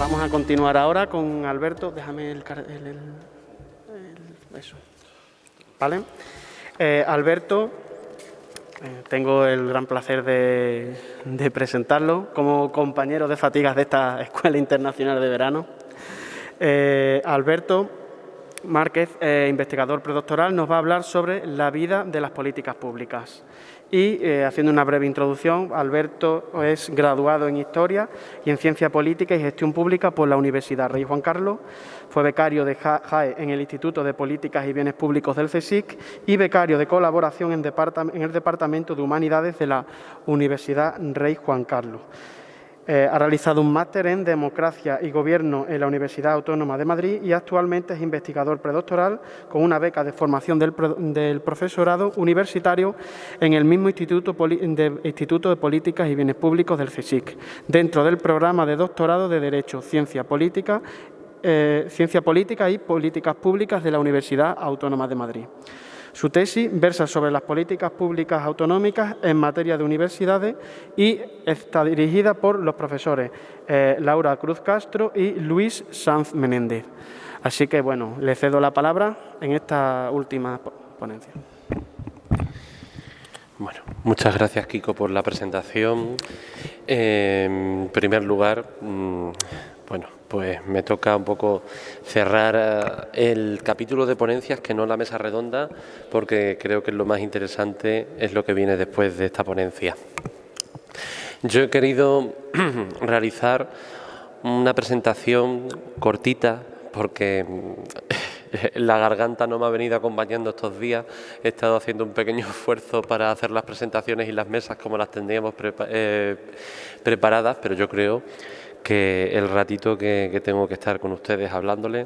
Vamos a continuar ahora con Alberto. Déjame eso. ¿Vale? Alberto, tengo el gran placer de presentarlo como compañero de fatigas de esta Escuela Internacional de Verano. Alberto Márquez, investigador predoctoral, nos va a hablar sobre la vida de las políticas públicas. Y, haciendo una breve introducción, Alberto es graduado en Historia y en Ciencia Política y Gestión Pública por la Universidad Rey Juan Carlos. Fue becario de JAE en el Instituto de Políticas y Bienes Públicos del CSIC y becario de colaboración en el Departamento de Humanidades de la Universidad Rey Juan Carlos. Ha realizado un máster en Democracia y Gobierno en la Universidad Autónoma de Madrid y actualmente es investigador predoctoral con una beca de formación del profesorado universitario en el mismo Instituto de Políticas y Bienes Públicos del CSIC, dentro del programa de doctorado de Derecho, Ciencia Política y Políticas Públicas de la Universidad Autónoma de Madrid. Su tesis versa sobre las políticas públicas autonómicas en materia de universidades y está dirigida por los profesores Laura Cruz Castro y Luis Sanz Menéndez. Así que, bueno, le cedo la palabra en esta última ponencia. Bueno, muchas gracias, Kiko, por la presentación. En primer lugar, bueno, pues me toca un poco cerrar el capítulo de ponencias, que no la mesa redonda, porque creo que lo más interesante es lo que viene después de esta ponencia. Yo he querido realizar una presentación cortita, porque la garganta no me ha venido acompañando estos días. He estado haciendo un pequeño esfuerzo para hacer las presentaciones y las mesas como las tendríamos preparadas, pero yo creo que el ratito que tengo que estar con ustedes hablándoles,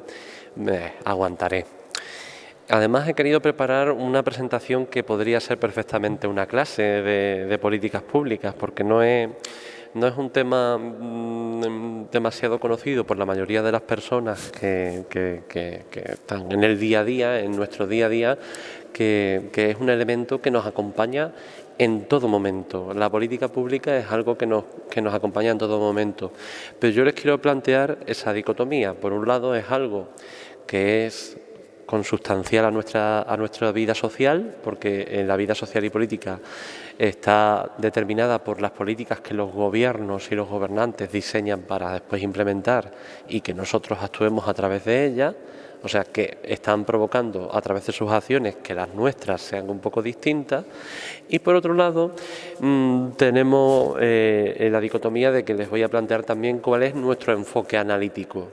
aguantaré. Además, he querido preparar una presentación que podría ser perfectamente una clase de políticas públicas, porque no es un tema demasiado conocido por la mayoría de las personas que están en el día a día, en nuestro día a día, que es un elemento que nos acompaña en todo momento. La política pública es algo que nos acompaña en todo momento. Pero yo les quiero plantear esa dicotomía. Por un lado, es algo que es consustancial a nuestra vida social, porque en la vida social y política está determinada por las políticas que los gobiernos y los gobernantes diseñan para después implementar y que nosotros actuemos a través de ellas. O sea, que están provocando a través de sus acciones que las nuestras sean un poco distintas. Y por otro lado, tenemos la dicotomía de que les voy a plantear también cuál es nuestro enfoque analítico.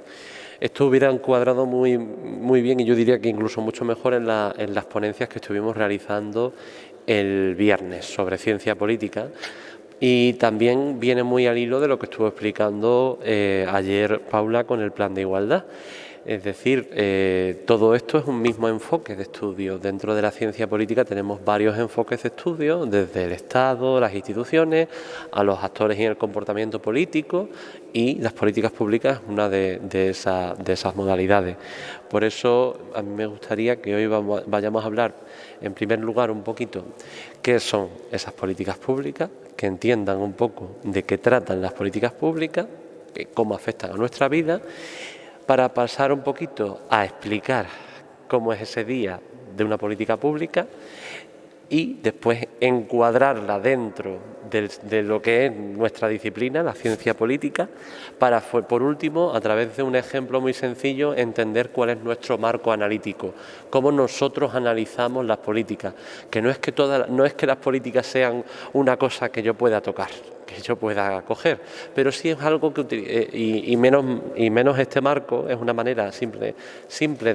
Esto hubiera encuadrado muy bien, y yo diría que incluso mucho mejor en las ponencias que estuvimos realizando el viernes sobre ciencia política. Y también viene muy al hilo de lo que estuvo explicando ayer Paula con el plan de igualdad. Es decir, todo esto es un mismo enfoque de estudio. Dentro de la ciencia política tenemos varios enfoques de estudio, desde el Estado, las instituciones, a los actores y el comportamiento político, y las políticas públicas es una de esas modalidades. Por eso a mí me gustaría que hoy vayamos a hablar, en primer lugar, un poquito qué son esas políticas públicas, que entiendan un poco de qué tratan las políticas públicas, cómo afectan a nuestra vida, para pasar un poquito a explicar cómo es ese día de una política pública y después encuadrarla dentro de lo que es nuestra disciplina, la ciencia política, para, por último, a través de un ejemplo muy sencillo, entender cuál es nuestro marco analítico, cómo nosotros analizamos las políticas, que no es que las políticas sean una cosa que yo pueda tocar, que yo pueda coger, pero sí es algo que y menos este marco es una manera simple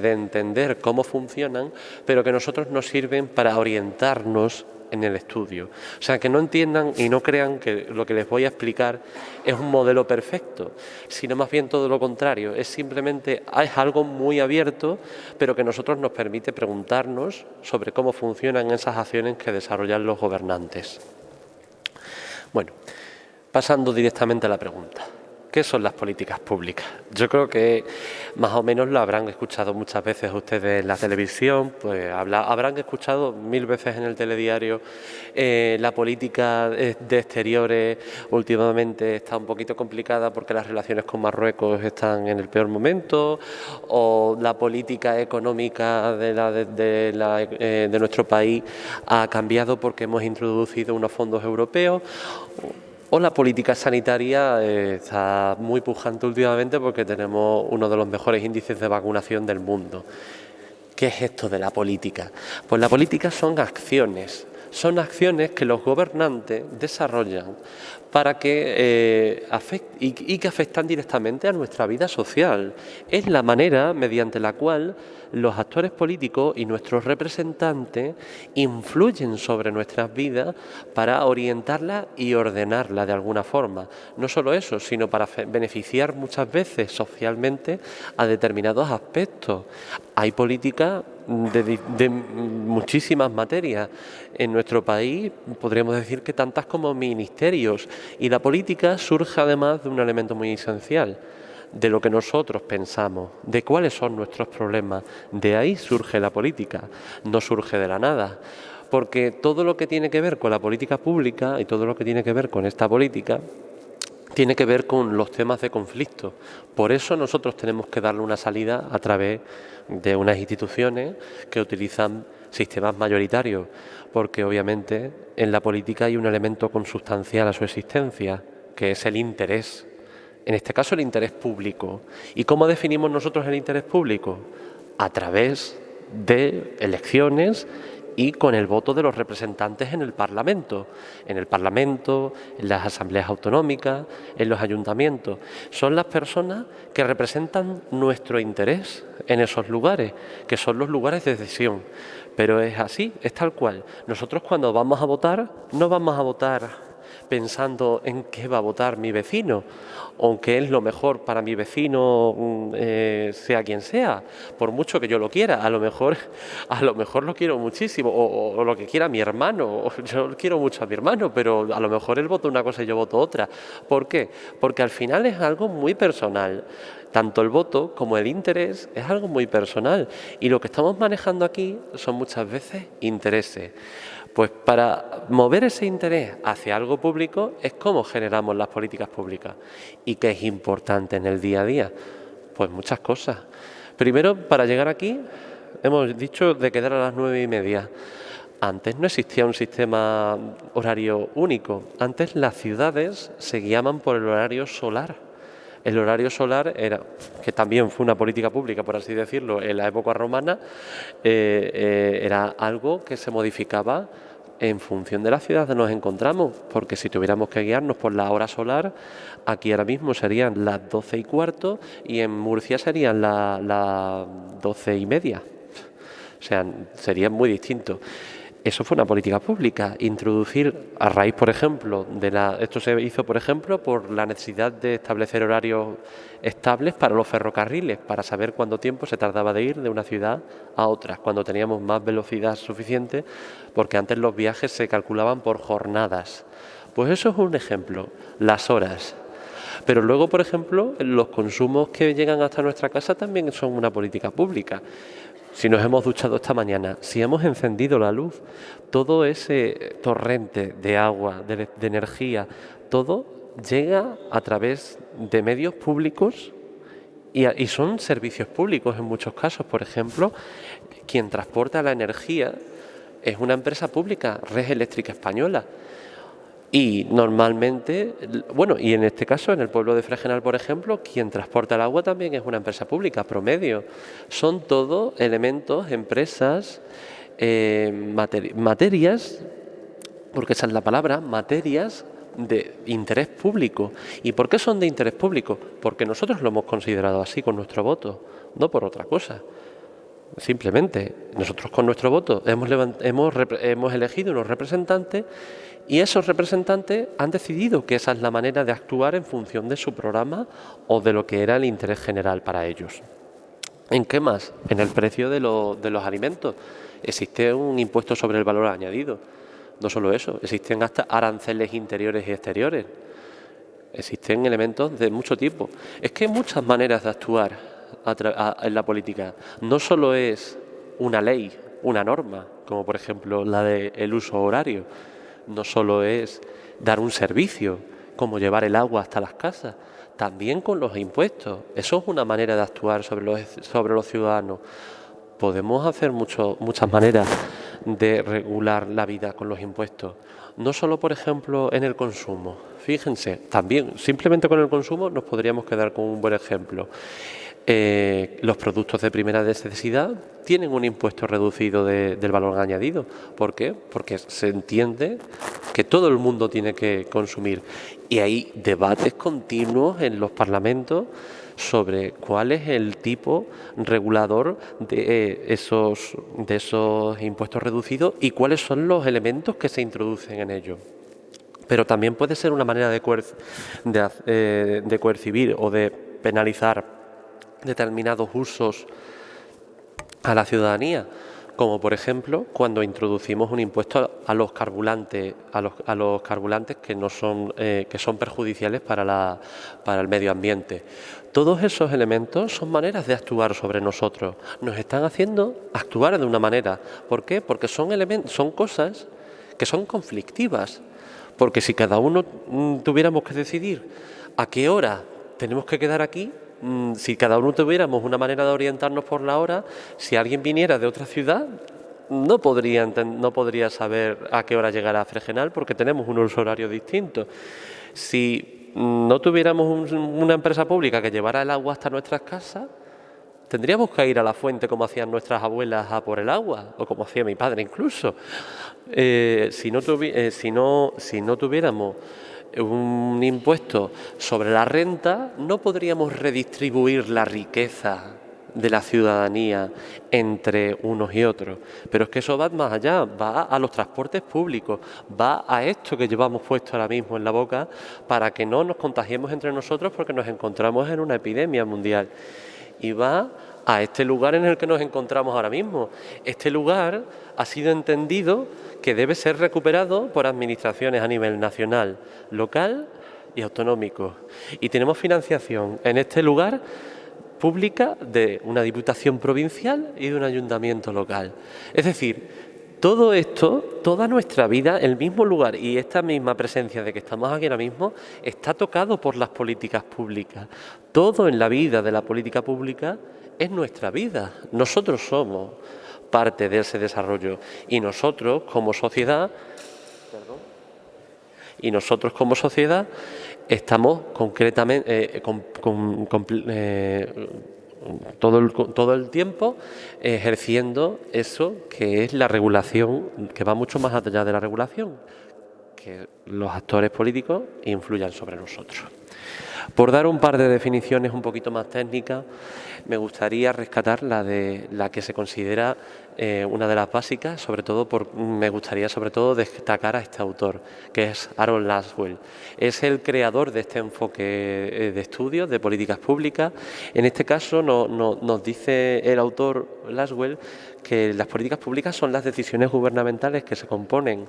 de entender cómo funcionan, pero que nosotros nos sirven para orientarnos en el estudio. O sea, que no entiendan y no crean que lo que les voy a explicar es un modelo perfecto, sino más bien todo lo contrario. Es algo muy abierto, pero que a nosotros nos permite preguntarnos sobre cómo funcionan esas acciones que desarrollan los gobernantes. Bueno, pasando directamente a la pregunta. ¿Qué son las políticas públicas? Yo creo que más o menos lo habrán escuchado muchas veces ustedes en la televisión, pues habrán escuchado 1000 veces en el telediario. La política de exteriores últimamente está un poquito complicada porque las relaciones con Marruecos están en el peor momento, o la política económica de nuestro país ha cambiado porque hemos introducido unos fondos europeos. O la política sanitaria está muy pujante últimamente porque tenemos uno de los mejores índices de vacunación del mundo. ¿Qué es esto de la política? Pues la política son acciones que los gobernantes desarrollan para que que afectan directamente a nuestra vida social. Es la manera mediante la cual los actores políticos y nuestros representantes influyen sobre nuestras vidas para orientarlas y ordenarlas de alguna forma. No solo eso, sino para beneficiar muchas veces socialmente a determinados aspectos. Hay políticas de muchísimas materias. En nuestro país podríamos decir que tantas como ministerios, y la política surge además de un elemento muy esencial, de lo que nosotros pensamos, de cuáles son nuestros problemas. De ahí surge la política, no surge de la nada. Porque todo lo que tiene que ver con la política pública y todo lo que tiene que ver con esta política tiene que ver con los temas de conflicto. Por eso nosotros tenemos que darle una salida a través de unas instituciones que utilizan sistemas mayoritarios, porque obviamente en la política hay un elemento consustancial a su existencia, que es el interés. En este caso, el interés público. ¿Y cómo definimos nosotros el interés público? A través de elecciones y con el voto de los representantes en el Parlamento, en las asambleas autonómicas, en los ayuntamientos. Son las personas que representan nuestro interés en esos lugares, que son los lugares de decisión. Pero es así, es tal cual. Nosotros cuando vamos a votar, no vamos a votar pensando en qué va a votar mi vecino, o qué es lo mejor para mi vecino, sea quien sea, por mucho que yo lo quiera. A lo mejor lo quiero muchísimo, o lo que quiera mi hermano. Yo quiero mucho a mi hermano, pero a lo mejor él vota una cosa y yo voto otra. ¿Por qué? Porque al final es algo muy personal. Tanto el voto como el interés es algo muy personal, y lo que estamos manejando aquí son muchas veces intereses. Pues para mover ese interés hacia algo público es como generamos las políticas públicas. ¿Y qué es importante en el día a día? Pues muchas cosas. Primero, para llegar aquí, hemos dicho de quedar a las 9:30. Antes no existía un sistema horario único. Antes las ciudades se guiaban por el horario solar. El horario solar que también fue una política pública, por así decirlo, en la época romana, era algo que se modificaba en función de la ciudad donde nos encontramos, porque si tuviéramos que guiarnos por la hora solar, aquí ahora mismo serían las 12:15 y en Murcia serían las 12:30. O sea, sería muy distinto. Eso fue una política pública, introducir a raíz, por ejemplo, esto se hizo, por ejemplo, por la necesidad de establecer horarios estables para los ferrocarriles, para saber cuánto tiempo se tardaba de ir de una ciudad a otra, cuando teníamos más velocidad suficiente, porque antes los viajes se calculaban por jornadas. Pues eso es un ejemplo, las horas. Pero luego, por ejemplo, los consumos que llegan hasta nuestra casa también son una política pública. Si nos hemos duchado esta mañana, si hemos encendido la luz, todo ese torrente de agua, de energía, todo llega a través de medios públicos y son servicios públicos en muchos casos. Por ejemplo, quien transporta la energía es una empresa pública, Red Eléctrica Española. Y normalmente, y en este caso, en el pueblo de Fregenal, por ejemplo, quien transporta el agua también es una empresa pública, Promedio. Son todo elementos, empresas, materias, porque esa es la palabra, materias de interés público. ¿Y por qué son de interés público? Porque nosotros lo hemos considerado así con nuestro voto, no por otra cosa. Simplemente, nosotros con nuestro voto hemos elegido unos representantes, y esos representantes han decidido que esa es la manera de actuar en función de su programa o de lo que era el interés general para ellos. ¿En qué más? En el precio de los alimentos. Existe un impuesto sobre el valor añadido. No solo eso, existen hasta aranceles interiores y exteriores. existen elementos de mucho tipo. Es que hay muchas maneras de actuar en la política. No solo es una ley, una norma, como por ejemplo la del uso horario. No solo es dar un servicio, como llevar el agua hasta las casas. También con los impuestos. Eso es una manera de actuar sobre los ciudadanos. Podemos hacer muchas maneras de regular la vida con los impuestos. No solo, por ejemplo, en el consumo. Fíjense, también simplemente con el consumo nos podríamos quedar con un buen ejemplo. Los productos de primera necesidad tienen un impuesto reducido del valor añadido. ¿Por qué? Porque se entiende que todo el mundo tiene que consumir. Y hay debates continuos en los parlamentos sobre cuál es el tipo regulador de esos impuestos reducidos y cuáles son los elementos que se introducen en ellos. Pero también puede ser una manera de coercibir o de penalizar determinados usos a la ciudadanía, como por ejemplo cuando introducimos un impuesto a los carburantes, que son perjudiciales para el medio ambiente. Todos esos elementos son maneras de actuar sobre nosotros. Nos están haciendo actuar de una manera. ¿Por qué? Porque son cosas que son conflictivas. Porque si cada uno tuviéramos que decidir a qué hora tenemos que quedar aquí, si cada uno tuviéramos una manera de orientarnos por la hora, si alguien viniera de otra ciudad, no podría saber a qué hora llegar a Fregenal porque tenemos un uso horario distinto. Si no tuviéramos una empresa pública que llevara el agua hasta nuestras casas, tendríamos que ir a la fuente como hacían nuestras abuelas a por el agua, o como hacía mi padre incluso. Si no tuviéramos un impuesto sobre la renta, no podríamos redistribuir la riqueza de la ciudadanía entre unos y otros. Pero es que eso va más allá, va a los transportes públicos, va a esto que llevamos puesto ahora mismo en la boca para que no nos contagiemos entre nosotros porque nos encontramos en una epidemia mundial. Y va a este lugar en el que nos encontramos ahora mismo. Este lugar ha sido entendido que debe ser recuperado por administraciones a nivel nacional, local y autonómico. Y tenemos financiación en este lugar pública de una diputación provincial y de un ayuntamiento local. Es decir, todo esto, toda nuestra vida, el mismo lugar y esta misma presencia de que estamos aquí ahora mismo, está tocado por las políticas públicas. Todo en la vida de la política pública es nuestra vida. Nosotros somos parte de ese desarrollo y nosotros como sociedad estamos concretamente todo el tiempo ejerciendo eso que es la regulación, que va mucho más allá de la regulación, que los actores políticos influyan sobre nosotros. Por dar un par de definiciones un poquito más técnicas, me gustaría rescatar la que se considera una de las básicas, me gustaría sobre todo destacar a este autor, que es Aaron Laswell. Es el creador de este enfoque de estudios de políticas públicas. En este caso nos dice el autor Laswell que las políticas públicas son las decisiones gubernamentales que se componen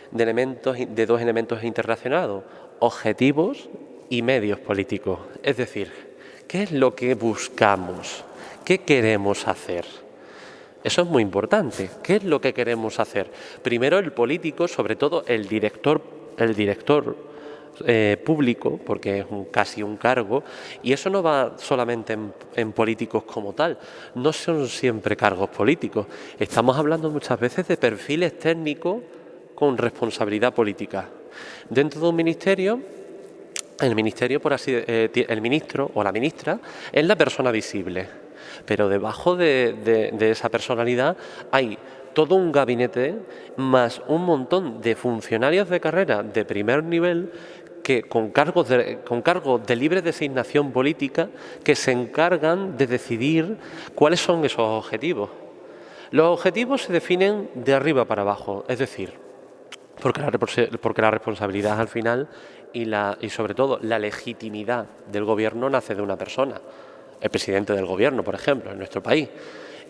de dos elementos interrelacionados: objetivos y medios políticos. Es decir, ¿qué es lo que buscamos? ¿Qué queremos hacer? Eso es muy importante. ¿Qué es lo que queremos hacer? Primero el político, sobre todo el director público, porque es casi un cargo, y eso no va solamente en políticos como tal, no son siempre cargos políticos. Estamos hablando muchas veces de perfiles técnicos con responsabilidad política. Dentro de un ministerio, el ministro o la ministra es la persona visible, pero debajo de esa personalidad hay todo un gabinete más un montón de funcionarios de carrera de primer nivel que con cargos de libre designación política que se encargan de decidir cuáles son esos objetivos. Los objetivos se definen de arriba para abajo, es decir, porque la responsabilidad al final y sobre todo la legitimidad del gobierno nace de una persona. el presidente del gobierno, por ejemplo, en nuestro país.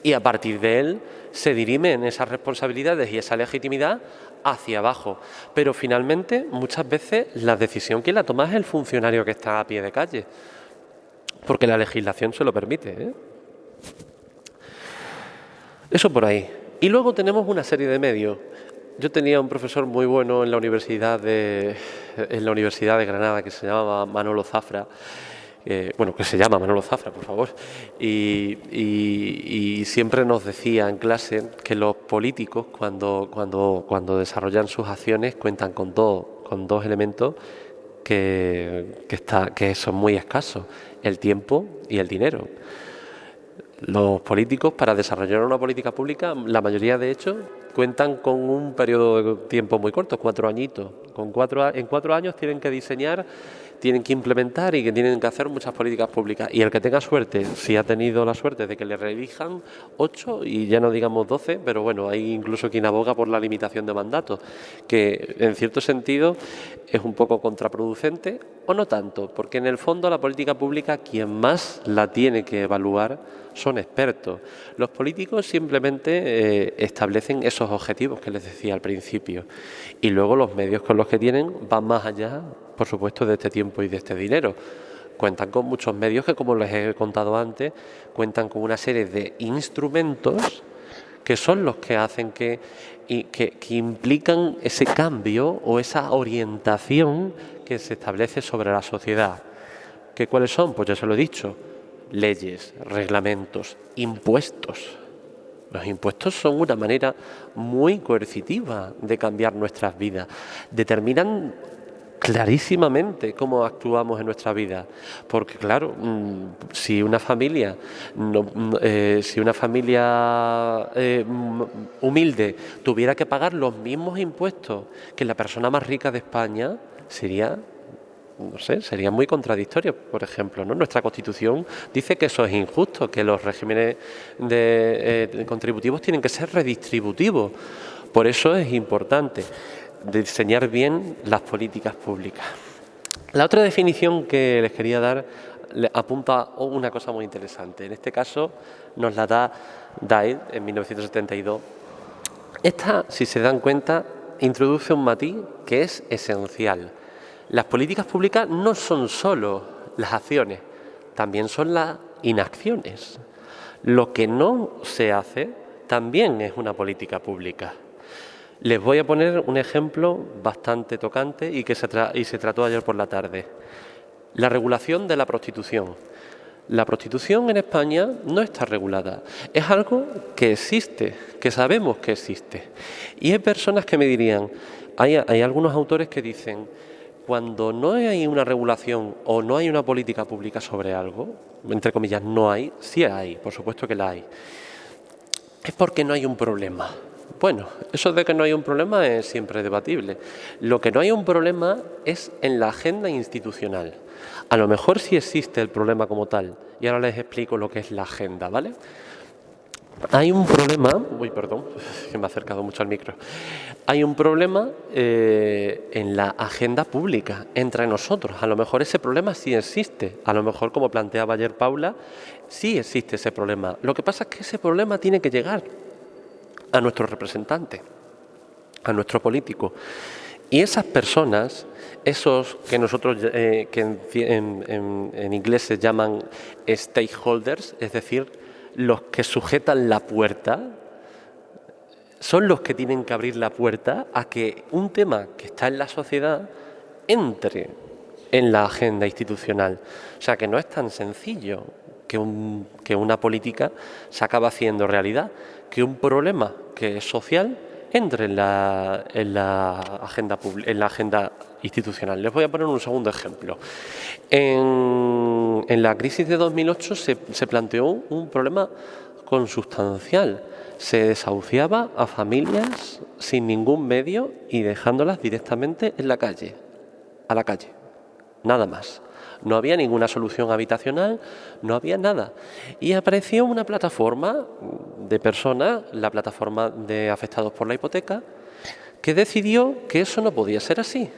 Y a partir de él se dirimen esas responsabilidades y esa legitimidad hacia abajo. Pero finalmente, muchas veces, la decisión quien la toma es el funcionario que está a pie de calle, porque la legislación se lo permite, ¿eh? Eso por ahí. Y luego tenemos una serie de medios. Yo tenía un profesor muy bueno en la Universidad de Granada que se llamaba Manolo Zafra. Que se llama Manolo Zafra, por favor, y siempre nos decía en clase que los políticos cuando desarrollan sus acciones cuentan con dos elementos que son muy escasos: el tiempo y el dinero. Los políticos, para desarrollar una política pública, la mayoría de hecho cuentan con un periodo de tiempo muy corto, 4 añitos. En 4 años tienen que diseñar, tienen que implementar y que tienen que hacer muchas políticas públicas. Y el que tenga suerte, si ha tenido la suerte de que le reelijan 8 y ya no digamos 12, pero bueno, hay incluso quien aboga por la limitación de mandatos, que en cierto sentido es un poco contraproducente, o no tanto, porque en el fondo la política pública quien más la tiene que evaluar son expertos. Los políticos simplemente establecen esos objetivos que les decía al principio, y luego los medios con los que tienen van más allá, por supuesto, de este tiempo y de este dinero. Cuentan con muchos medios que, como les he contado antes, cuentan con una serie de instrumentos que son los que hacen que implican ese cambio o esa orientación que se establece sobre la sociedad. ¿Que cuáles son? Pues ya se lo he dicho: leyes, reglamentos, impuestos. Los impuestos son una manera muy coercitiva de cambiar nuestras vidas. Determinan clarísimamente cómo actuamos en nuestra vida, porque claro, si una familia humilde tuviera que pagar los mismos impuestos que la persona más rica de España, sería muy contradictorio. Por ejemplo, ¿no? Nuestra Constitución dice que eso es injusto, que los regímenes contributivos tienen que ser redistributivos. Por eso es importante diseñar bien las políticas públicas. La otra definición que les quería dar apunta a una cosa muy interesante. En este caso nos la da Dyle en 1972. Esta, si se dan cuenta, introduce un matiz que es esencial. Las políticas públicas no son solo las acciones, también son las inacciones. Lo que no se hace también es una política pública. Les voy a poner un ejemplo bastante tocante y se trató ayer por la tarde. La regulación de la prostitución. La prostitución en España no está regulada. Es algo que existe, que sabemos que existe. Y hay personas que me dirían, hay algunos autores que dicen, cuando no hay una regulación o no hay una política pública sobre algo, entre comillas, no hay, sí hay, por supuesto que la hay, es porque no hay un problema. Bueno, eso de que no hay un problema es siempre debatible. Lo que no hay un problema es en la agenda institucional. A lo mejor sí existe el problema como tal, y ahora les explico lo que es la agenda, ¿vale? Hay un problema, que me he acercado mucho al micro. Hay un problema en la agenda pública entre nosotros. A lo mejor ese problema sí existe. A lo mejor, como planteaba ayer Paula, sí existe ese problema. Lo que pasa es que ese problema tiene que llegar a nuestros representantes, a nuestro político. Y esas personas, esos que nosotros en inglés se llaman stakeholders, es decir, los que sujetan la puerta, son los que tienen que abrir la puerta a que un tema que está en la sociedad entre en la agenda institucional. O sea, que no es tan sencillo que una política se acaba haciendo realidad, que un problema que es social entre en la agenda institucional. Les voy a poner un segundo ejemplo. En la crisis de 2008 se planteó un problema consustancial. Se desahuciaba a familias sin ningún medio y dejándolas directamente en la calle, a la calle, nada más. No había ninguna solución habitacional, no había nada. Y apareció una plataforma de personas, la plataforma de afectados por la hipoteca, que decidió que eso no podía ser así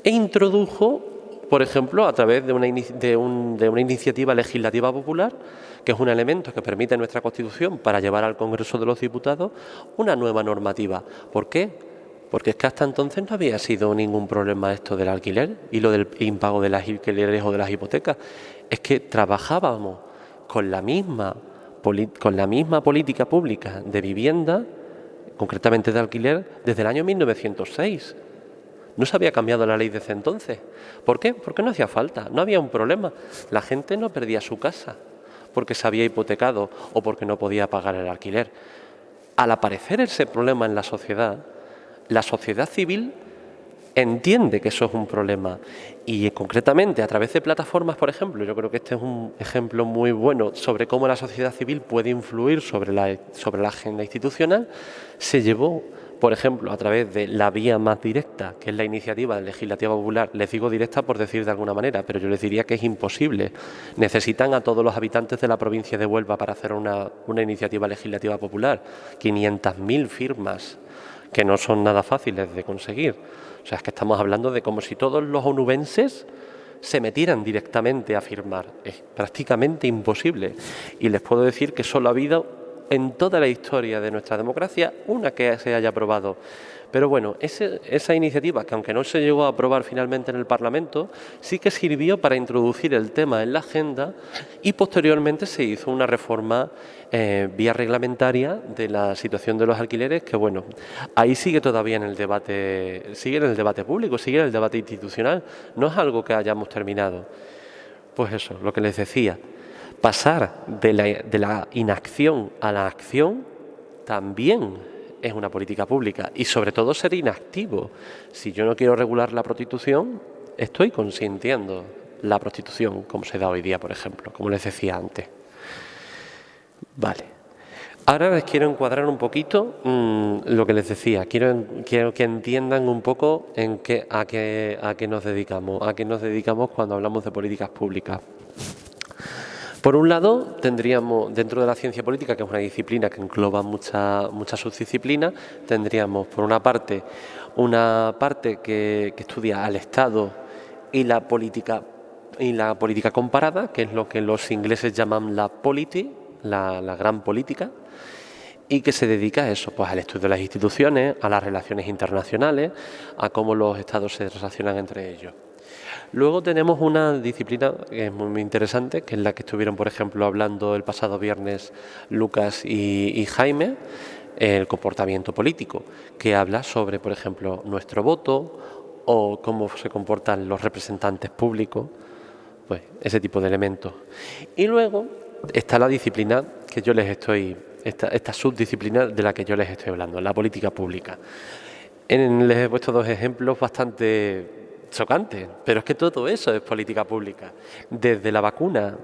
e introdujo por ejemplo, a través de una iniciativa legislativa popular, que es un elemento que permite nuestra Constitución para llevar al Congreso de los Diputados una nueva normativa. ¿Por qué? Porque es que hasta entonces no había sido ningún problema esto del alquiler y lo del impago de las alquileres o de las hipotecas. Es que trabajábamos con la misma política pública de vivienda, concretamente de alquiler, desde el año 1906. No se había cambiado la ley desde entonces. ¿Por qué? Porque no hacía falta, no había un problema. La gente no perdía su casa porque se había hipotecado o porque no podía pagar el alquiler. Al aparecer ese problema en la sociedad civil entiende que eso es un problema y concretamente a través de plataformas, por ejemplo, yo creo que este es un ejemplo muy bueno sobre cómo la sociedad civil puede influir sobre la agenda institucional, se llevó, por ejemplo, a través de la vía más directa, que es la iniciativa legislativa popular. Les digo directa por decir de alguna manera, pero yo les diría que es imposible. Necesitan a todos los habitantes de la provincia de Huelva para hacer una iniciativa legislativa popular. 500.000 firmas, que no son nada fáciles de conseguir. O sea, es que estamos hablando de como si todos los onubenses se metieran directamente a firmar. Es prácticamente imposible. Y les puedo decir que solo ha habido en toda la historia de nuestra democracia una que se haya aprobado. Pero bueno, esa iniciativa, que aunque no se llegó a aprobar finalmente en el Parlamento, sí que sirvió para introducir el tema en la agenda y posteriormente se hizo una reforma vía reglamentaria de la situación de los alquileres, que bueno, ahí sigue todavía en el debate público, sigue en el debate institucional, no es algo que hayamos terminado. Pues eso, lo que les decía, pasar de la inacción a la acción también es una política pública y sobre todo ser inactivo. Si yo no quiero regular la prostitución, estoy consintiendo la prostitución como se da hoy día, por ejemplo, como les decía antes. Vale. Ahora les quiero encuadrar un poquito lo que les decía. Quiero que entiendan un poco a qué nos dedicamos cuando hablamos de políticas públicas. Por un lado, tendríamos, dentro de la ciencia política, que es una disciplina que engloba muchas subdisciplinas, tendríamos, por una parte que estudia al Estado y la política comparada, que es lo que los ingleses llaman la polity, la gran política, y que se dedica a eso, pues al estudio de las instituciones, a las relaciones internacionales, a cómo los estados se relacionan entre ellos. Luego tenemos una disciplina que es muy interesante, que es la que estuvieron, por ejemplo, hablando el pasado viernes Lucas y Jaime, el comportamiento político, que habla sobre, por ejemplo, nuestro voto o cómo se comportan los representantes públicos, pues ese tipo de elementos. Y luego está la disciplina que yo esta subdisciplina de la que yo les estoy hablando, la política pública. Les he puesto dos ejemplos bastante chocante, pero es que todo eso es política pública. Desde la vacuna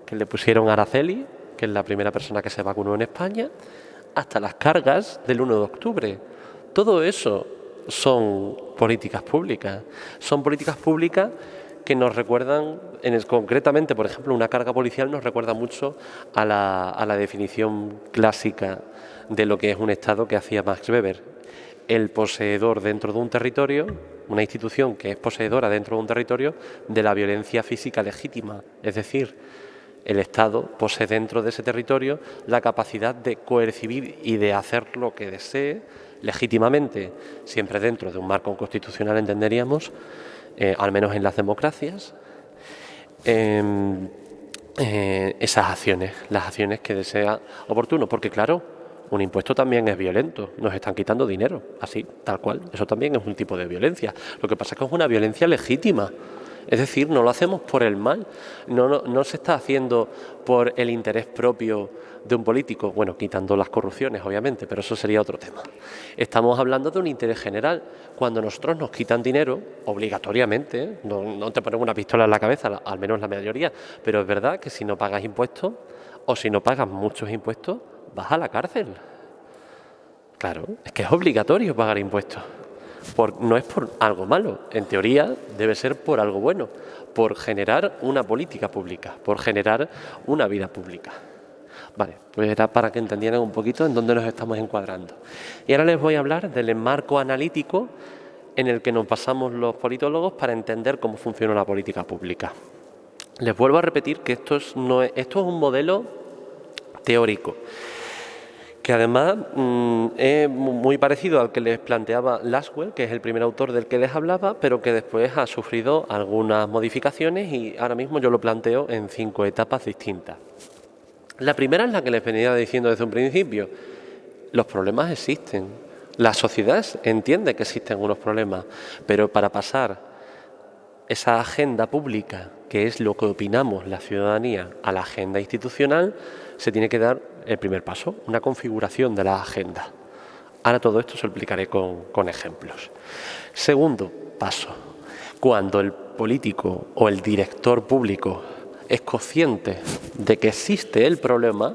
que le pusieron a Araceli, que es la primera persona que se vacunó en España, hasta las cargas del 1 de octubre. Todo eso son políticas públicas. Son políticas públicas que nos recuerdan, concretamente, por ejemplo, una carga policial nos recuerda mucho a la definición clásica de lo que es un Estado que hacía Max Weber. El poseedor dentro de un territorio, una institución que es poseedora dentro de un territorio de la violencia física legítima. Es decir, el Estado posee dentro de ese territorio la capacidad de coercibir y de hacer lo que desee legítimamente, siempre dentro de un marco constitucional, entenderíamos, al menos en las democracias, esas acciones, las acciones que desea oportuno, porque claro, un impuesto también es violento, nos están quitando dinero, así, tal cual, eso también es un tipo de violencia. Lo que pasa es que es una violencia legítima, es decir, no lo hacemos por el mal, no se está haciendo por el interés propio de un político, bueno, quitando las corrupciones, obviamente, pero eso sería otro tema. Estamos hablando de un interés general. Cuando nosotros nos quitan dinero, obligatoriamente, no te ponen una pistola en la cabeza, al menos la mayoría, pero es verdad que si no pagas impuestos o si no pagas muchos impuestos, vas a la cárcel. Claro, es que es obligatorio pagar impuestos. No es por algo malo, en teoría debe ser por algo bueno, por generar una política pública, por generar una vida pública. Vale, pues era para que entendieran un poquito en dónde nos estamos encuadrando. Y ahora les voy a hablar del marco analítico en el que nos basamos los politólogos para entender cómo funciona la política pública. Les vuelvo a repetir que esto es un modelo teórico, que además es muy parecido al que les planteaba Lasswell, que es el primer autor del que les hablaba, pero que después ha sufrido algunas modificaciones y ahora mismo yo lo planteo en 5 etapas distintas. La primera es la que les venía diciendo desde un principio. Los problemas existen. La sociedad entiende que existen unos problemas, pero para pasar esa agenda pública, que es lo que opinamos la ciudadanía, a la agenda institucional, se tiene que dar el primer paso, una configuración de la agenda. Ahora todo esto se lo explicaré con ejemplos. Segundo paso, cuando el político o el director público es consciente de que existe el problema,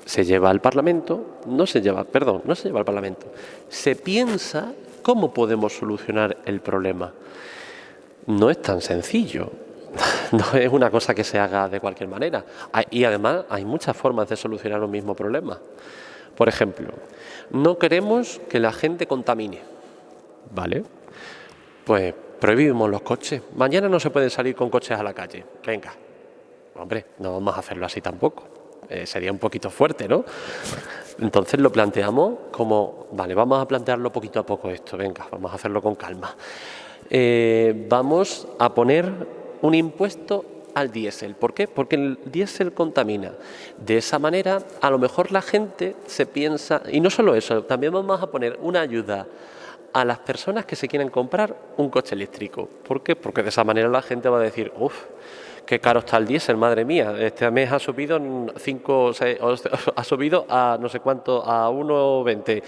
se lleva al Parlamento, no se lleva al Parlamento, se piensa cómo podemos solucionar el problema. No es tan sencillo, no es una cosa que se haga de cualquier manera. Y además hay muchas formas de solucionar un mismo problema. Por ejemplo, no queremos que la gente contamine, ¿vale? Pues prohibimos los coches. Mañana no se pueden salir con coches a la calle. Venga, hombre, no vamos a hacerlo así tampoco. Sería un poquito fuerte, ¿no? Entonces lo planteamos como, vale, vamos a plantearlo poquito a poco esto, venga, vamos a hacerlo con calma. Vamos a poner un impuesto al diésel. ¿Por qué? Porque el diésel contamina. De esa manera, a lo mejor la gente se piensa, y no solo eso, también vamos a poner una ayuda a las personas que se quieren comprar un coche eléctrico. ¿Por qué? Porque de esa manera la gente va a decir, uff, qué caro está el diésel, madre mía, este mes ha subido ha subido a no sé cuánto, a 1,20,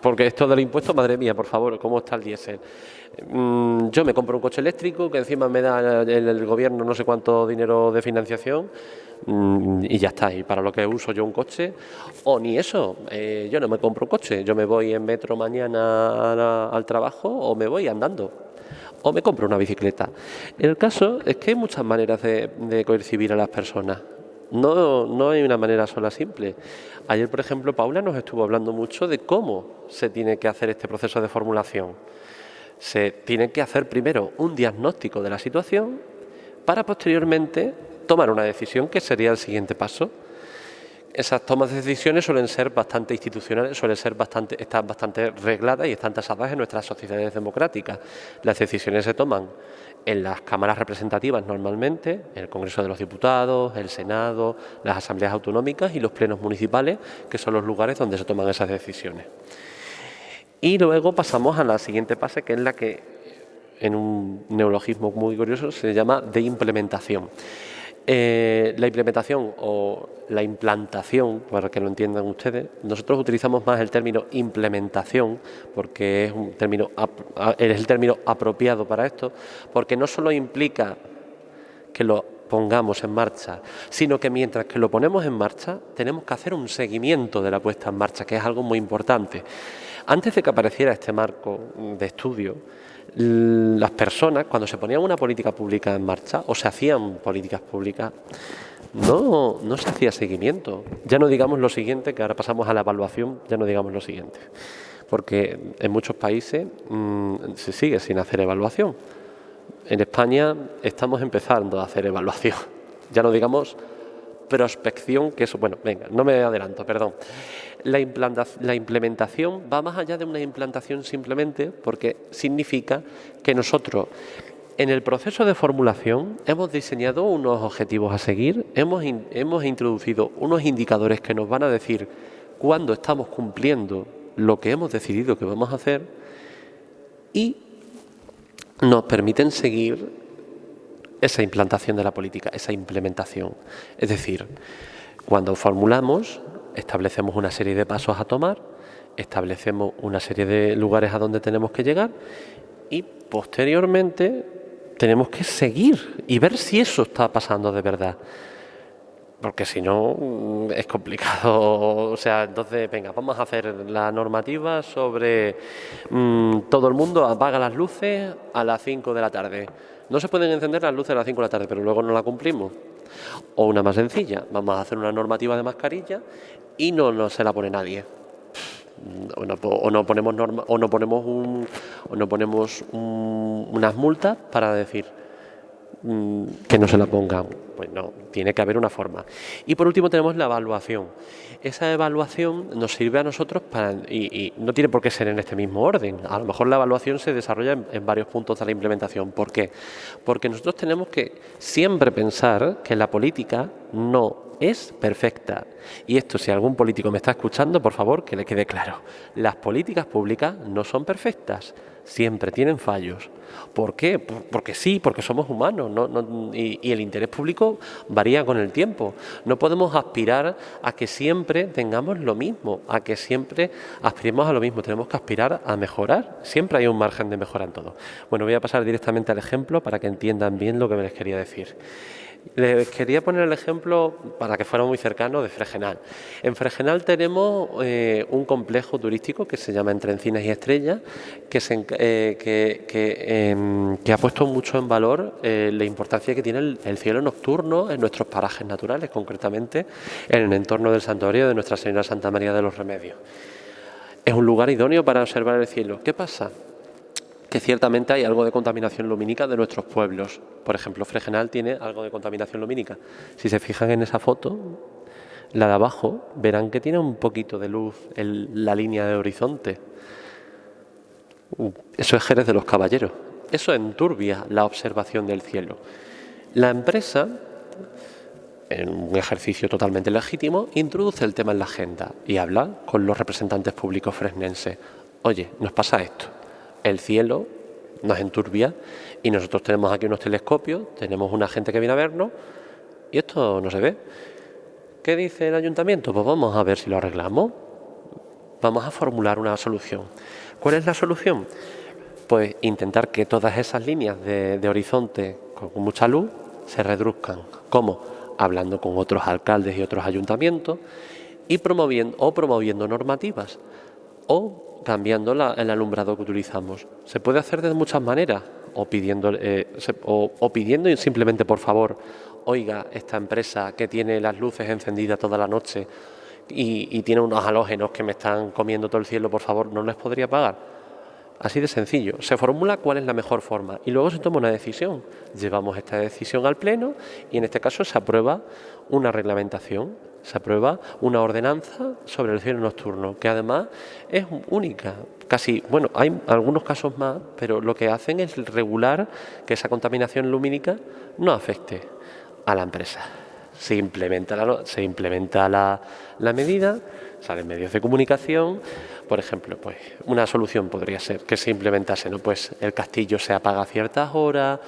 porque esto del impuesto, madre mía, por favor, ¿cómo está el diésel? Yo me compro un coche eléctrico que encima me da el gobierno no sé cuánto dinero de financiación y ya está, y para lo que uso yo un coche, o ni eso, yo no me compro un coche, yo me voy en metro mañana al trabajo o me voy andando. O me compro una bicicleta. El caso es que hay muchas maneras de coercibir a las personas. No hay una manera sola simple. Ayer, por ejemplo, Paula nos estuvo hablando mucho de cómo se tiene que hacer este proceso de formulación. Se tiene que hacer primero un diagnóstico de la situación para posteriormente tomar una decisión, que sería el siguiente paso. Esas tomas de decisiones suelen ser bastante institucionales, están bastante regladas y están tasadas en nuestras sociedades democráticas. Las decisiones se toman en las cámaras representativas normalmente, en el Congreso de los Diputados, el Senado, las asambleas autonómicas y los plenos municipales, que son los lugares donde se toman esas decisiones. Y luego pasamos a la siguiente fase, que es la que, en un neologismo muy curioso, se llama de implementación. La implementación o la implantación, para que lo entiendan ustedes, nosotros utilizamos más el término implementación porque es el término apropiado para esto, porque no solo implica que lo pongamos en marcha, sino que mientras que lo ponemos en marcha tenemos que hacer un seguimiento de la puesta en marcha, que es algo muy importante. Antes de que apareciera este marco de estudio, las personas, cuando se ponían una política pública en marcha o se hacían políticas públicas, no se hacía seguimiento. Ya no digamos lo siguiente, que ahora pasamos a la evaluación, ya no digamos lo siguiente, porque en muchos países se sigue sin hacer evaluación. En España estamos empezando a hacer evaluación, ya no digamos prospección, que eso, bueno, venga, no me adelanto, perdón. La implementación va más allá de una implantación simplemente porque significa que nosotros en el proceso de formulación hemos diseñado unos objetivos a seguir, hemos introducido unos indicadores que nos van a decir cuándo estamos cumpliendo lo que hemos decidido que vamos a hacer y nos permiten seguir esa implantación de la política, esa implementación. Es decir, cuando formulamos, establecemos una serie de pasos a tomar, establecemos una serie de lugares a donde tenemos que llegar y posteriormente tenemos que seguir y ver si eso está pasando de verdad. Porque si no, es complicado. O sea, entonces, venga, vamos a hacer la normativa sobre todo el mundo apaga las luces a las 5 de la tarde. No se pueden encender las luces a las 5 de la tarde, pero luego no la cumplimos. O una más sencilla, vamos a hacer una normativa de mascarilla y no se la pone nadie. O no ponemos unas multas para decir que no se la pongan. Pues no, tiene que haber una forma. Y por último tenemos la evaluación. Esa evaluación nos sirve a nosotros y no tiene por qué ser en este mismo orden. A lo mejor la evaluación se desarrolla en varios puntos de la implementación. ¿Por qué? Porque nosotros tenemos que siempre pensar que la política no es perfecta. Y esto, si algún político me está escuchando, por favor, que le quede claro. Las políticas públicas no son perfectas. Siempre tienen fallos. ¿Por qué? Porque sí, porque somos humanos, y el interés público varía con el tiempo. No podemos aspirar a que siempre tengamos lo mismo, a que siempre aspiremos a lo mismo. Tenemos que aspirar a mejorar. Siempre hay un margen de mejora en todo. Bueno, voy a pasar directamente al ejemplo para que entiendan bien lo que les quería decir. Les quería poner el ejemplo, para que fuera muy cercano, de Fregenal. En Fregenal tenemos un complejo turístico que se llama Entre Encinas y Estrellas, que ha puesto mucho en valor la importancia que tiene el cielo nocturno en nuestros parajes naturales, concretamente en el entorno del santuario de Nuestra Señora Santa María de los Remedios. Es un lugar idóneo para observar el cielo. ¿Qué pasa? Que ciertamente hay algo de contaminación lumínica de nuestros pueblos. Por ejemplo, Fregenal tiene algo de contaminación lumínica. Si se fijan en esa foto, la de abajo, verán que tiene un poquito de luz en la línea de horizonte. Eso es Jerez de los Caballeros. Eso enturbia la observación del cielo. La empresa, en un ejercicio totalmente legítimo, introduce el tema en la agenda y habla con los representantes públicos fresnenses. Oye, nos pasa esto. El cielo nos enturbia y nosotros tenemos aquí unos telescopios, tenemos una gente que viene a vernos y esto no se ve. ¿Qué dice el ayuntamiento? Pues vamos a ver si lo arreglamos. Vamos a formular una solución. ¿Cuál es la solución? Pues intentar que todas esas líneas de horizonte con mucha luz se reduzcan. ¿Cómo? Hablando con otros alcaldes y otros ayuntamientos y promoviendo normativas o cambiando el alumbrado que utilizamos. Se puede hacer de muchas maneras, o pidiendo simplemente, por favor, oiga, esta empresa que tiene las luces encendidas toda la noche y tiene unos halógenos que me están comiendo todo el cielo, por favor, ¿no les podría pagar? Así de sencillo. Se formula cuál es la mejor forma y luego se toma una decisión. Llevamos esta decisión al Pleno y en este caso se aprueba una reglamentación, se aprueba una ordenanza sobre el cielo nocturno, que además es única. Hay algunos casos más, pero lo que hacen es regular que esa contaminación lumínica no afecte a la empresa. Se implementa la medida, salen medios de comunicación. Por ejemplo, pues una solución podría ser que se implementase, ¿no? Pues el castillo se apaga a ciertas horas,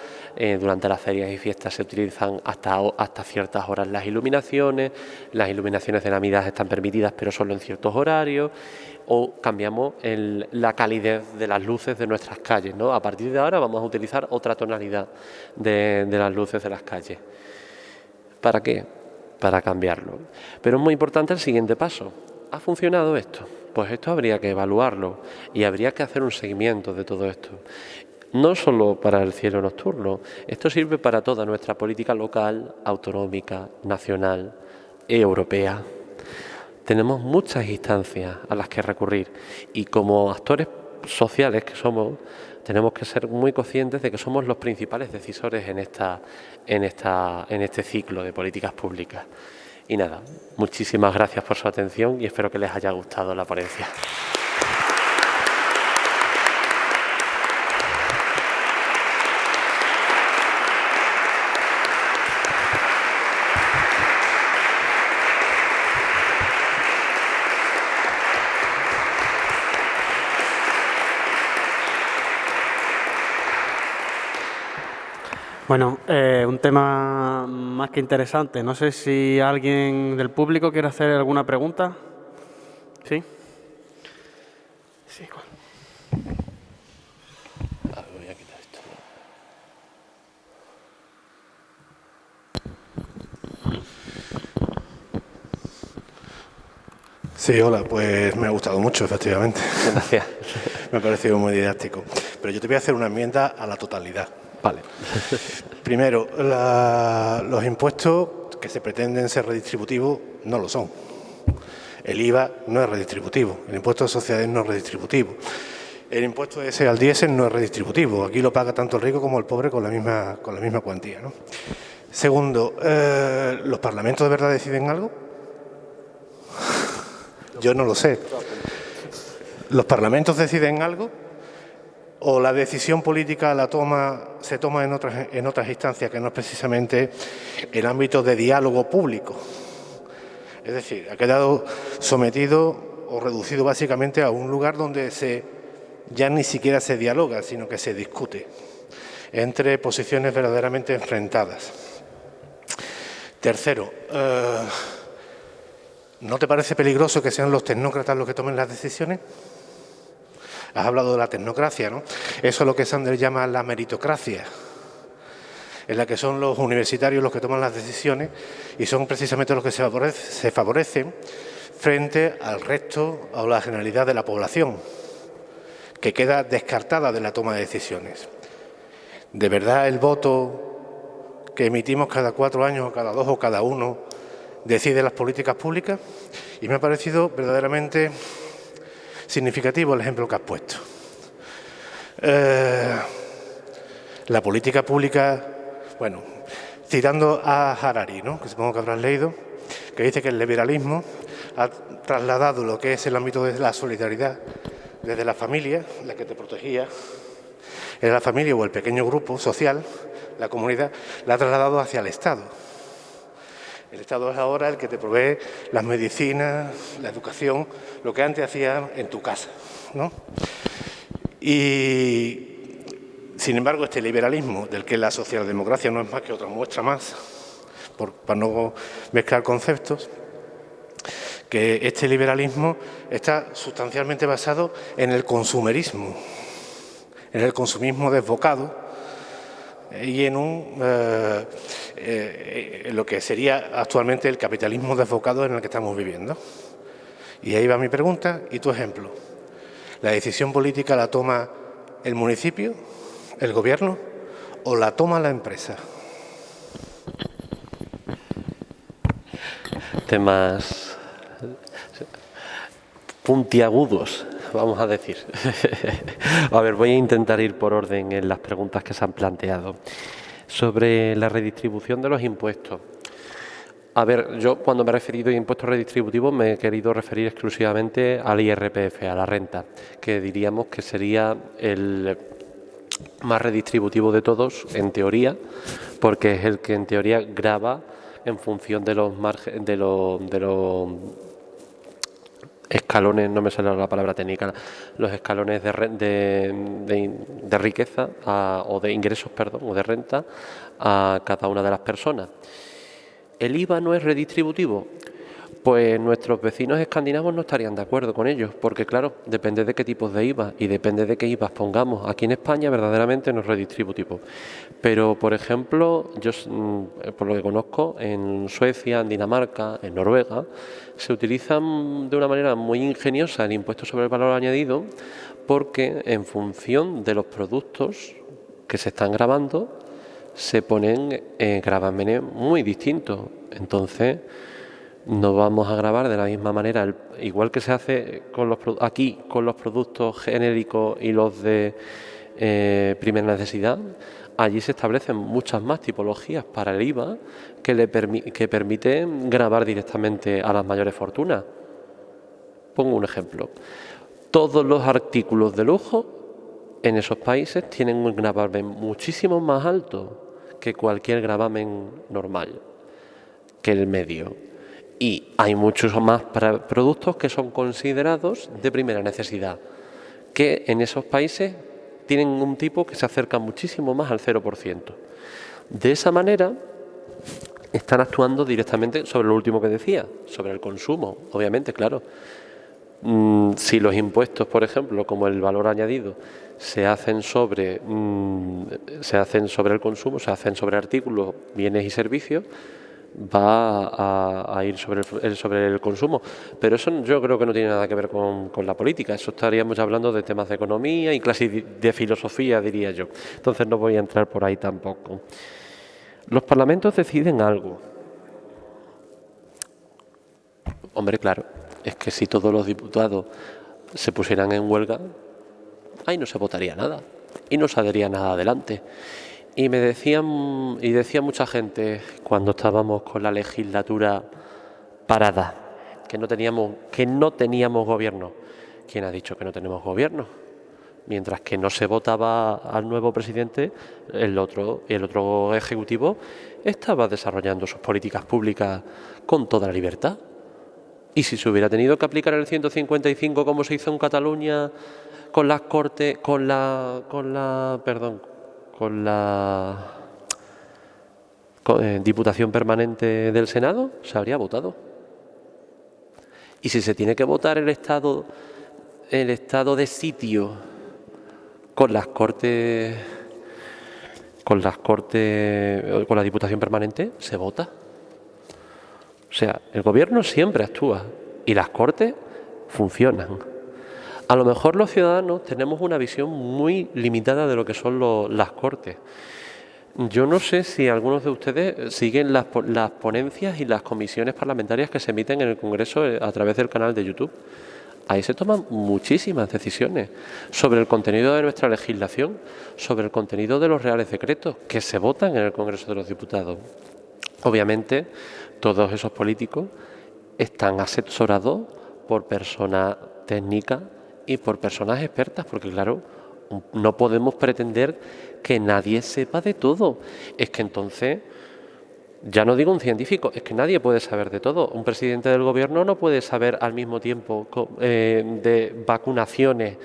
durante las ferias y fiestas se utilizan hasta ciertas horas las iluminaciones de Navidad están permitidas pero solo en ciertos horarios, o cambiamos la calidez de las luces de nuestras calles, ¿no? A partir de ahora vamos a utilizar otra tonalidad de las luces de las calles. ¿Para qué? Para cambiarlo. Pero es muy importante el siguiente paso. ¿Ha funcionado esto? Pues esto habría que evaluarlo y habría que hacer un seguimiento de todo esto. No solo para el cielo nocturno, esto sirve para toda nuestra política local, autonómica, nacional y europea. Tenemos muchas instancias a las que recurrir y como actores sociales que somos, tenemos que ser muy conscientes de que somos los principales decisores en este ciclo de políticas públicas. Y nada, muchísimas gracias por su atención y espero que les haya gustado la ponencia. Bueno, un tema más que interesante. No sé si alguien del público quiere hacer alguna pregunta. ¿Sí? Sí. Voy a quitar esto. Sí, hola, pues me ha gustado mucho, efectivamente. Gracias. Me ha parecido muy didáctico. Pero yo te voy a hacer una enmienda a la totalidad. Vale. Primero, los impuestos que se pretenden ser redistributivos no lo son. El IVA no es redistributivo, el impuesto de sociedades no es redistributivo. El impuesto ese al diésel no es redistributivo, aquí lo paga tanto el rico como el pobre con la misma cuantía, ¿no? Segundo, ¿los parlamentos de verdad deciden algo? Yo no lo sé. ¿Los parlamentos deciden algo? ¿O la decisión política se toma en otras instancias que no es precisamente el ámbito de diálogo público? Es decir, ha quedado sometido o reducido básicamente a un lugar donde ya ni siquiera se dialoga, sino que se discute entre posiciones verdaderamente enfrentadas. Tercero, ¿no te parece peligroso que sean los tecnócratas los que tomen las decisiones? Has hablado de la tecnocracia, ¿no? Eso es lo que Sanders llama la meritocracia, en la que son los universitarios los que toman las decisiones y son precisamente los que se favorecen frente al resto o la generalidad de la población, que queda descartada de la toma de decisiones. ¿De verdad el voto que emitimos cada 4 años o cada 2 o cada 1 decide las políticas públicas? Y me ha parecido verdaderamente significativo el ejemplo que has puesto. La política pública, bueno, citando a Harari, ¿no?, que supongo que habrás leído, que dice que el liberalismo ha trasladado lo que es el ámbito de la solidaridad desde la familia, la que te protegía, era la familia o el pequeño grupo social, la comunidad, la ha trasladado hacia el Estado. El Estado es ahora el que te provee las medicinas, la educación, lo que antes hacía en tu casa, ¿no? Y, sin embargo, este liberalismo, del que la socialdemocracia no es más que otra muestra más, para no mezclar conceptos, que este liberalismo está sustancialmente basado en el consumerismo, en el consumismo desbocado y en lo que sería actualmente el capitalismo desbocado en el que estamos viviendo. Y ahí va mi pregunta y tu ejemplo. ¿La decisión política la toma el municipio, el gobierno o la toma la empresa? Temas puntiagudos, vamos a decir. A ver, voy a intentar ir por orden en las preguntas que se han planteado. Sobre la redistribución de los impuestos. A ver, yo cuando me he referido a impuestos redistributivos me he querido referir exclusivamente al IRPF, a la renta, que diríamos que sería el más redistributivo de todos, en teoría, porque es el que en teoría grava en función de los márgenes, de los escalones, no me sale la palabra técnica, los escalones de riqueza o de ingresos, perdón, o de renta a cada una de las personas. ¿El IVA no es redistributivo? Pues nuestros vecinos escandinavos no estarían de acuerdo con ellos, porque claro, depende de qué tipos de IVA y depende de qué IVA pongamos. Aquí en España verdaderamente no es redistributivo. Pero, por ejemplo, yo, por lo que conozco, en Suecia, en Dinamarca, en Noruega, se utilizan de una manera muy ingeniosa el impuesto sobre el valor añadido, porque en función de los productos que se están gravando, se ponen gravámenes muy distintos. Entonces, no vamos a gravar de la misma manera, igual que se hace aquí con los productos genéricos y los de primera necesidad. Allí se establecen muchas más tipologías para el IVA que permiten gravar directamente a las mayores fortunas. Pongo un ejemplo. Todos los artículos de lujo en esos países tienen un gravamen muchísimo más alto que cualquier gravamen normal, que el medio. Y hay muchos más productos que son considerados de primera necesidad, que en esos países tienen un tipo que se acerca muchísimo más al 0%. De esa manera están actuando directamente sobre lo último que decía, sobre el consumo, obviamente, claro. Si los impuestos, por ejemplo, como el valor añadido, se hacen sobre el consumo, se hacen sobre artículos, bienes y servicios, va a ir sobre el consumo. Pero eso yo creo que no tiene nada que ver con la política. Eso estaríamos hablando de temas de economía y casi de filosofía, diría yo. Entonces no voy a entrar por ahí tampoco. Los parlamentos deciden algo. Hombre, claro. es que si todos los diputados se pusieran en huelga, ahí no se votaría nada y no saldría nada adelante. Y decía mucha gente cuando estábamos con la legislatura parada, que no teníamos gobierno. ¿Quién ha dicho que no tenemos gobierno? Mientras que no se votaba al nuevo presidente, el otro ejecutivo estaba desarrollando sus políticas públicas con toda la libertad. Y si se hubiera tenido que aplicar el 155 como se hizo en Cataluña con las Cortes, con la Diputación Permanente del Senado, se habría votado. Y si se tiene que votar el estado de sitio con las Cortes, con la Diputación Permanente, se vota. O sea, el gobierno siempre actúa y las Cortes funcionan. A lo mejor los ciudadanos tenemos una visión muy limitada de lo que son las Cortes. Yo no sé si algunos de ustedes siguen las ponencias y las comisiones parlamentarias que se emiten en el Congreso a través del canal de YouTube. Ahí se toman muchísimas decisiones sobre el contenido de nuestra legislación, sobre el contenido de los reales decretos que se votan en el Congreso de los Diputados. Obviamente, todos esos políticos están asesorados por personas técnicas y por personas expertas, porque claro, no podemos pretender que nadie sepa de todo. Es que entonces, ya no digo un científico, es que nadie puede saber de todo. Un presidente del gobierno no puede saber al mismo tiempo de vacunaciones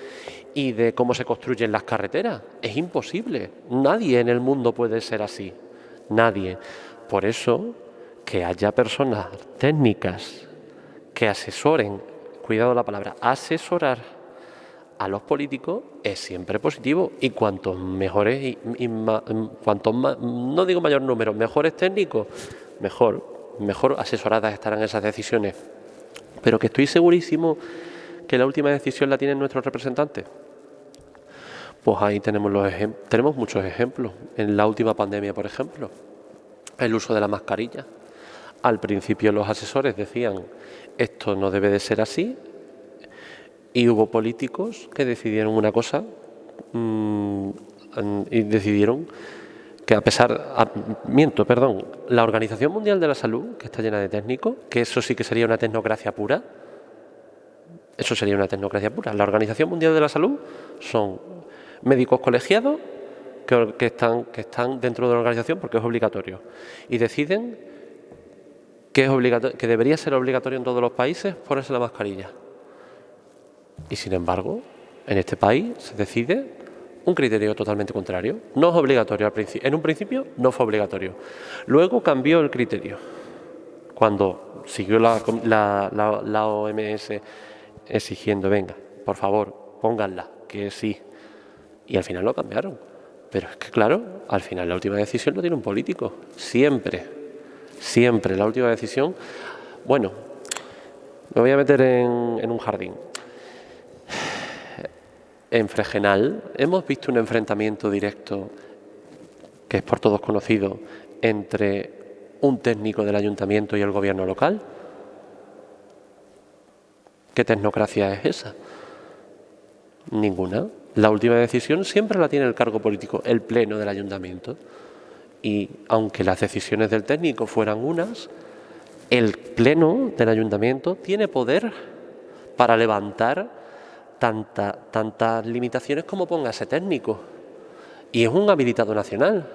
y de cómo se construyen las carreteras. Es imposible. Nadie en el mundo puede ser así. Nadie. Por eso, que haya personas técnicas que asesoren, cuidado la palabra, asesorar a los políticos es siempre positivo, y cuantos mejores cuantos más, no digo mayor número, mejores técnicos, mejor asesoradas estarán esas decisiones. Pero que estoy segurísimo que la última decisión la tienen nuestros representantes. Pues ahí tenemos muchos ejemplos. En la última pandemia, por ejemplo, el uso de la mascarilla. Al principio los asesores decían, esto no debe de ser así, y hubo políticos que decidieron una cosa y decidieron que la Organización Mundial de la Salud, que está llena de técnicos, que eso sí que sería una tecnocracia pura, La Organización Mundial de la Salud son médicos colegiados que están dentro de la organización porque es obligatorio, y deciden que debería ser obligatorio en todos los países ponerse la mascarilla. Y sin embargo, en este país se decide un criterio totalmente contrario. No es obligatorio al principio. En un principio no fue obligatorio. Luego cambió el criterio. Cuando siguió la OMS exigiendo, venga, por favor, pónganla, que sí. Y al final lo cambiaron. Pero es que claro, al final la última decisión lo tiene un político. Siempre la última decisión. Bueno, me voy a meter en un jardín. En Fregenal hemos visto un enfrentamiento directo, que es por todos conocido, entre un técnico del ayuntamiento y el gobierno local. ¿Qué tecnocracia es esa? Ninguna. La última decisión siempre la tiene el cargo político, el pleno del ayuntamiento. Y aunque las decisiones del técnico fueran unas, el pleno del ayuntamiento tiene poder para levantar tantas limitaciones como ponga ese técnico. Y es un habilitado nacional.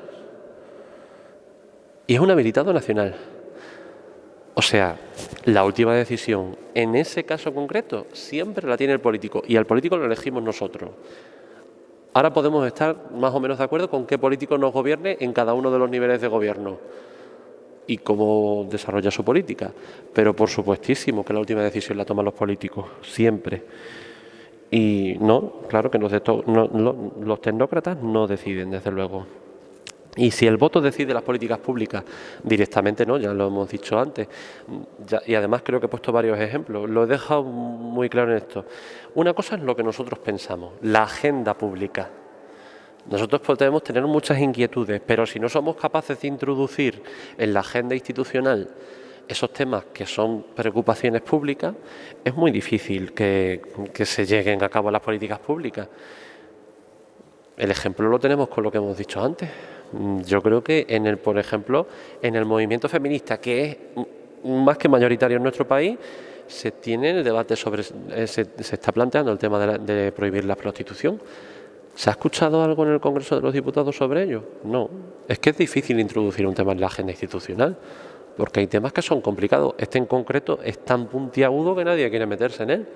O sea, la última decisión en ese caso concreto siempre la tiene el político, y al político lo elegimos nosotros. Ahora podemos estar más o menos de acuerdo con qué político nos gobierne en cada uno de los niveles de gobierno y cómo desarrolla su política, pero por supuestísimo que la última decisión la toman los políticos, siempre. Y no, claro que los tecnócratas no deciden, desde luego. Y si el voto decide las políticas públicas directamente, no, ya lo hemos dicho antes. Y además creo que he puesto varios ejemplos. Lo he dejado muy claro en esto. Una cosa es lo que nosotros pensamos, la agenda pública. Nosotros podemos tener muchas inquietudes, pero si no somos capaces de introducir en la agenda institucional esos temas que son preocupaciones públicas, es muy difícil que se lleguen a cabo las políticas públicas. El ejemplo lo tenemos con lo que hemos dicho antes. Yo creo que, por ejemplo, en el movimiento feminista, que es más que mayoritario en nuestro país, se tiene el debate sobre, se está planteando el tema de prohibir la prostitución. ¿Se ha escuchado algo en el Congreso de los Diputados sobre ello? No. Es que es difícil introducir un tema en la agenda institucional, porque hay temas que son complicados. Este en concreto es tan puntiagudo que nadie quiere meterse en él.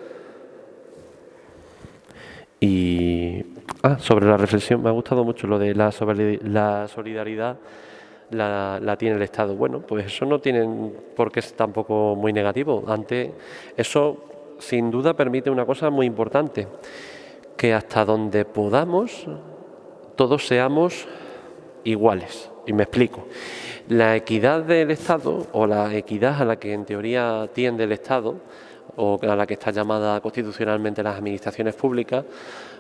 Y sobre la reflexión, me ha gustado mucho lo de la solidaridad la tiene el Estado. Bueno, pues eso no tiene por qué ser tampoco muy negativo. Eso sin duda permite una cosa muy importante, que hasta donde podamos todos seamos iguales. Y me explico. La equidad del Estado, o la equidad a la que en teoría tiende el Estado, o a la que está llamada constitucionalmente las administraciones públicas,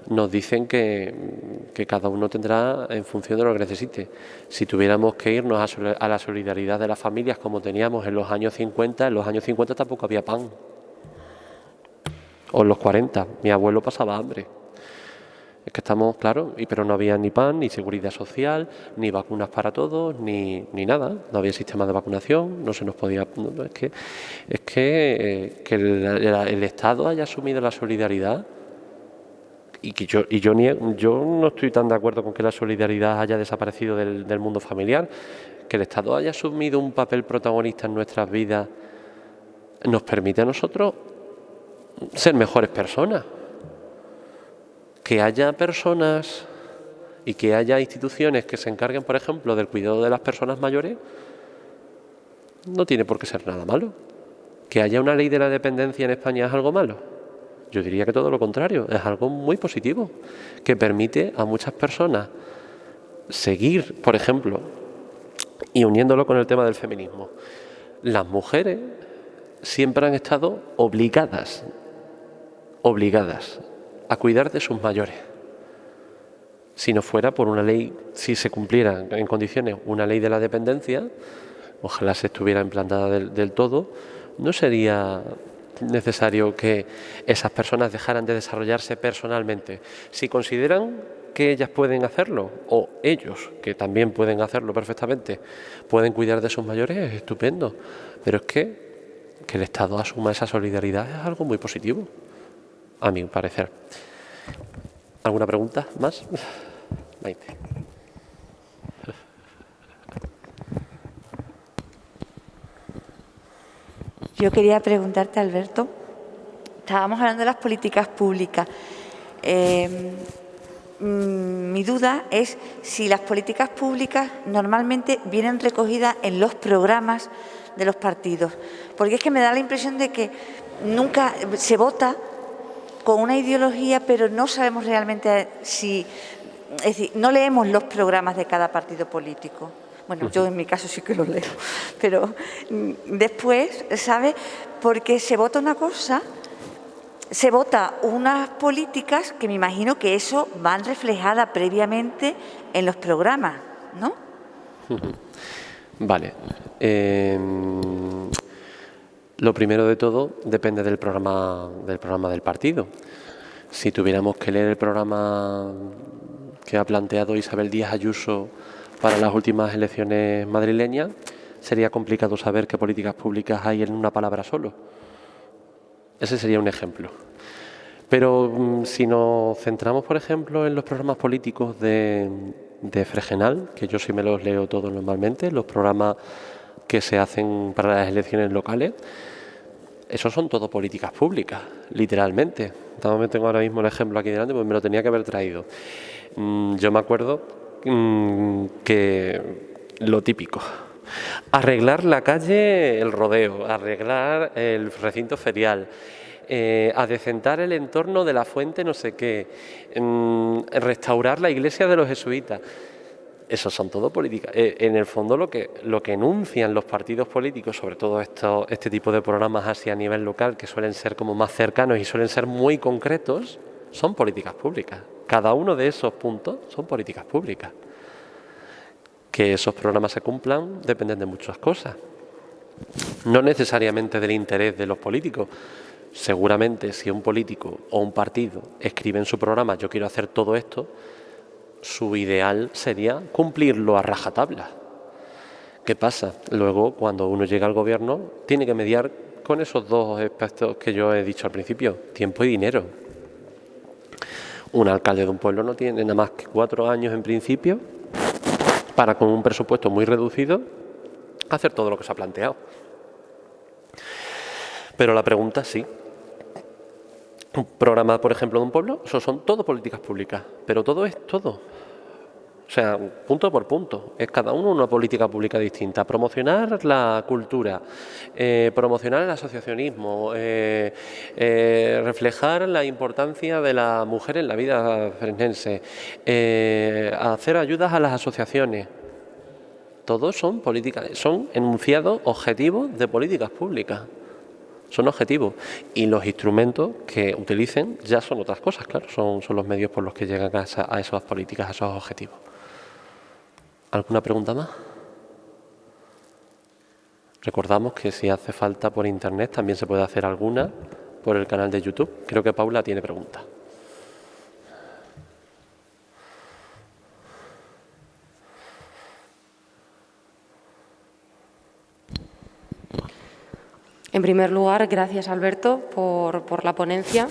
nos dicen que cada uno tendrá en función de lo que necesite. Si tuviéramos que irnos a la solidaridad de las familias como teníamos en los años 50, en los años 50 tampoco había pan. O en los 40, mi abuelo pasaba hambre. Es que estamos, claro, pero no había ni pan, ni seguridad social, ni vacunas para todos, ni nada. No había sistema de vacunación, no se nos podía... No, es que el Estado haya asumido la solidaridad y que yo no estoy tan de acuerdo con que la solidaridad haya desaparecido del mundo familiar. Que el Estado haya asumido un papel protagonista en nuestras vidas nos permite a nosotros ser mejores personas. Que haya personas y que haya instituciones que se encarguen, por ejemplo, del cuidado de las personas mayores, no tiene por qué ser nada malo. Que haya una ley de la dependencia en España es algo malo. Yo diría que todo lo contrario, es algo muy positivo, que permite a muchas personas seguir, por ejemplo, y uniéndolo con el tema del feminismo. Las mujeres siempre han estado obligadas a cuidar de sus mayores. Si no fuera por una ley, si se cumpliera en condiciones una ley de la dependencia, ojalá se estuviera implantada del todo, no sería necesario que esas personas dejaran de desarrollarse personalmente. Si consideran que ellas pueden hacerlo, o ellos, que también pueden hacerlo perfectamente, pueden cuidar de sus mayores, es estupendo. Pero es que el Estado asuma esa solidaridad es algo muy positivo, a mi parecer. ¿Alguna pregunta más? Maite. Yo quería preguntarte, Alberto, estábamos hablando de las políticas públicas. Mi duda es si las políticas públicas normalmente vienen recogidas en los programas de los partidos, porque es que me da la impresión de que nunca se vota con una ideología, pero no sabemos realmente si... Es decir, no leemos los programas de cada partido político. Bueno, yo en mi caso sí que los leo, pero después, ¿sabes? Porque se vota una cosa, se vota unas políticas que me imagino que eso van reflejadas previamente en los programas, ¿no? Vale. Lo primero de todo depende del programa del partido. Si tuviéramos que leer el programa que ha planteado Isabel Díaz Ayuso para las últimas elecciones madrileñas, sería complicado saber qué políticas públicas hay en una palabra solo. Ese sería un ejemplo. Pero si nos centramos, por ejemplo, en los programas políticos de Fregenal, que yo sí me los leo todos normalmente, los programas que se hacen para las elecciones locales, esos son todo políticas públicas, literalmente. También tengo ahora mismo el ejemplo aquí delante, pues me lo tenía que haber traído. Yo me acuerdo que lo típico, arreglar la calle, el rodeo, arreglar el recinto ferial, adecentar el entorno de la fuente no sé qué, restaurar la iglesia de los jesuitas. Eso son todo políticas. En el fondo lo que enuncian los partidos políticos, sobre todo este tipo de programas así a nivel local, que suelen ser como más cercanos y suelen ser muy concretos, son políticas públicas. Cada uno de esos puntos son políticas públicas. Que esos programas se cumplan dependen de muchas cosas. no necesariamente del interés de los políticos. Seguramente si un político o un partido escribe en su programa yo quiero hacer todo esto, su ideal sería cumplirlo a rajatabla. ¿Qué pasa? Luego, cuando uno llega al gobierno, tiene que mediar con esos dos aspectos que yo he dicho al principio, tiempo y dinero. Un alcalde de un pueblo no tiene nada más que 4 años en principio para, con un presupuesto muy reducido, hacer todo lo que se ha planteado. Pero la pregunta sí. Un programa, por ejemplo, de un pueblo, eso son todo políticas públicas, pero todo es todo. O sea, punto por punto. Es cada uno una política pública distinta. Promocionar la cultura, promocionar el asociacionismo, reflejar la importancia de la mujer en la vida fresnense, hacer ayudas a las asociaciones. Todos son políticas, son enunciados objetivos de políticas públicas. Son objetivos y los instrumentos que utilicen ya son otras cosas, claro, son los medios por los que llegan a esas políticas, a esos objetivos. ¿Alguna pregunta más? Recordamos que si hace falta por internet también se puede hacer alguna por el canal de YouTube. Creo que Paula tiene preguntas. En primer lugar, gracias Alberto por la ponencia.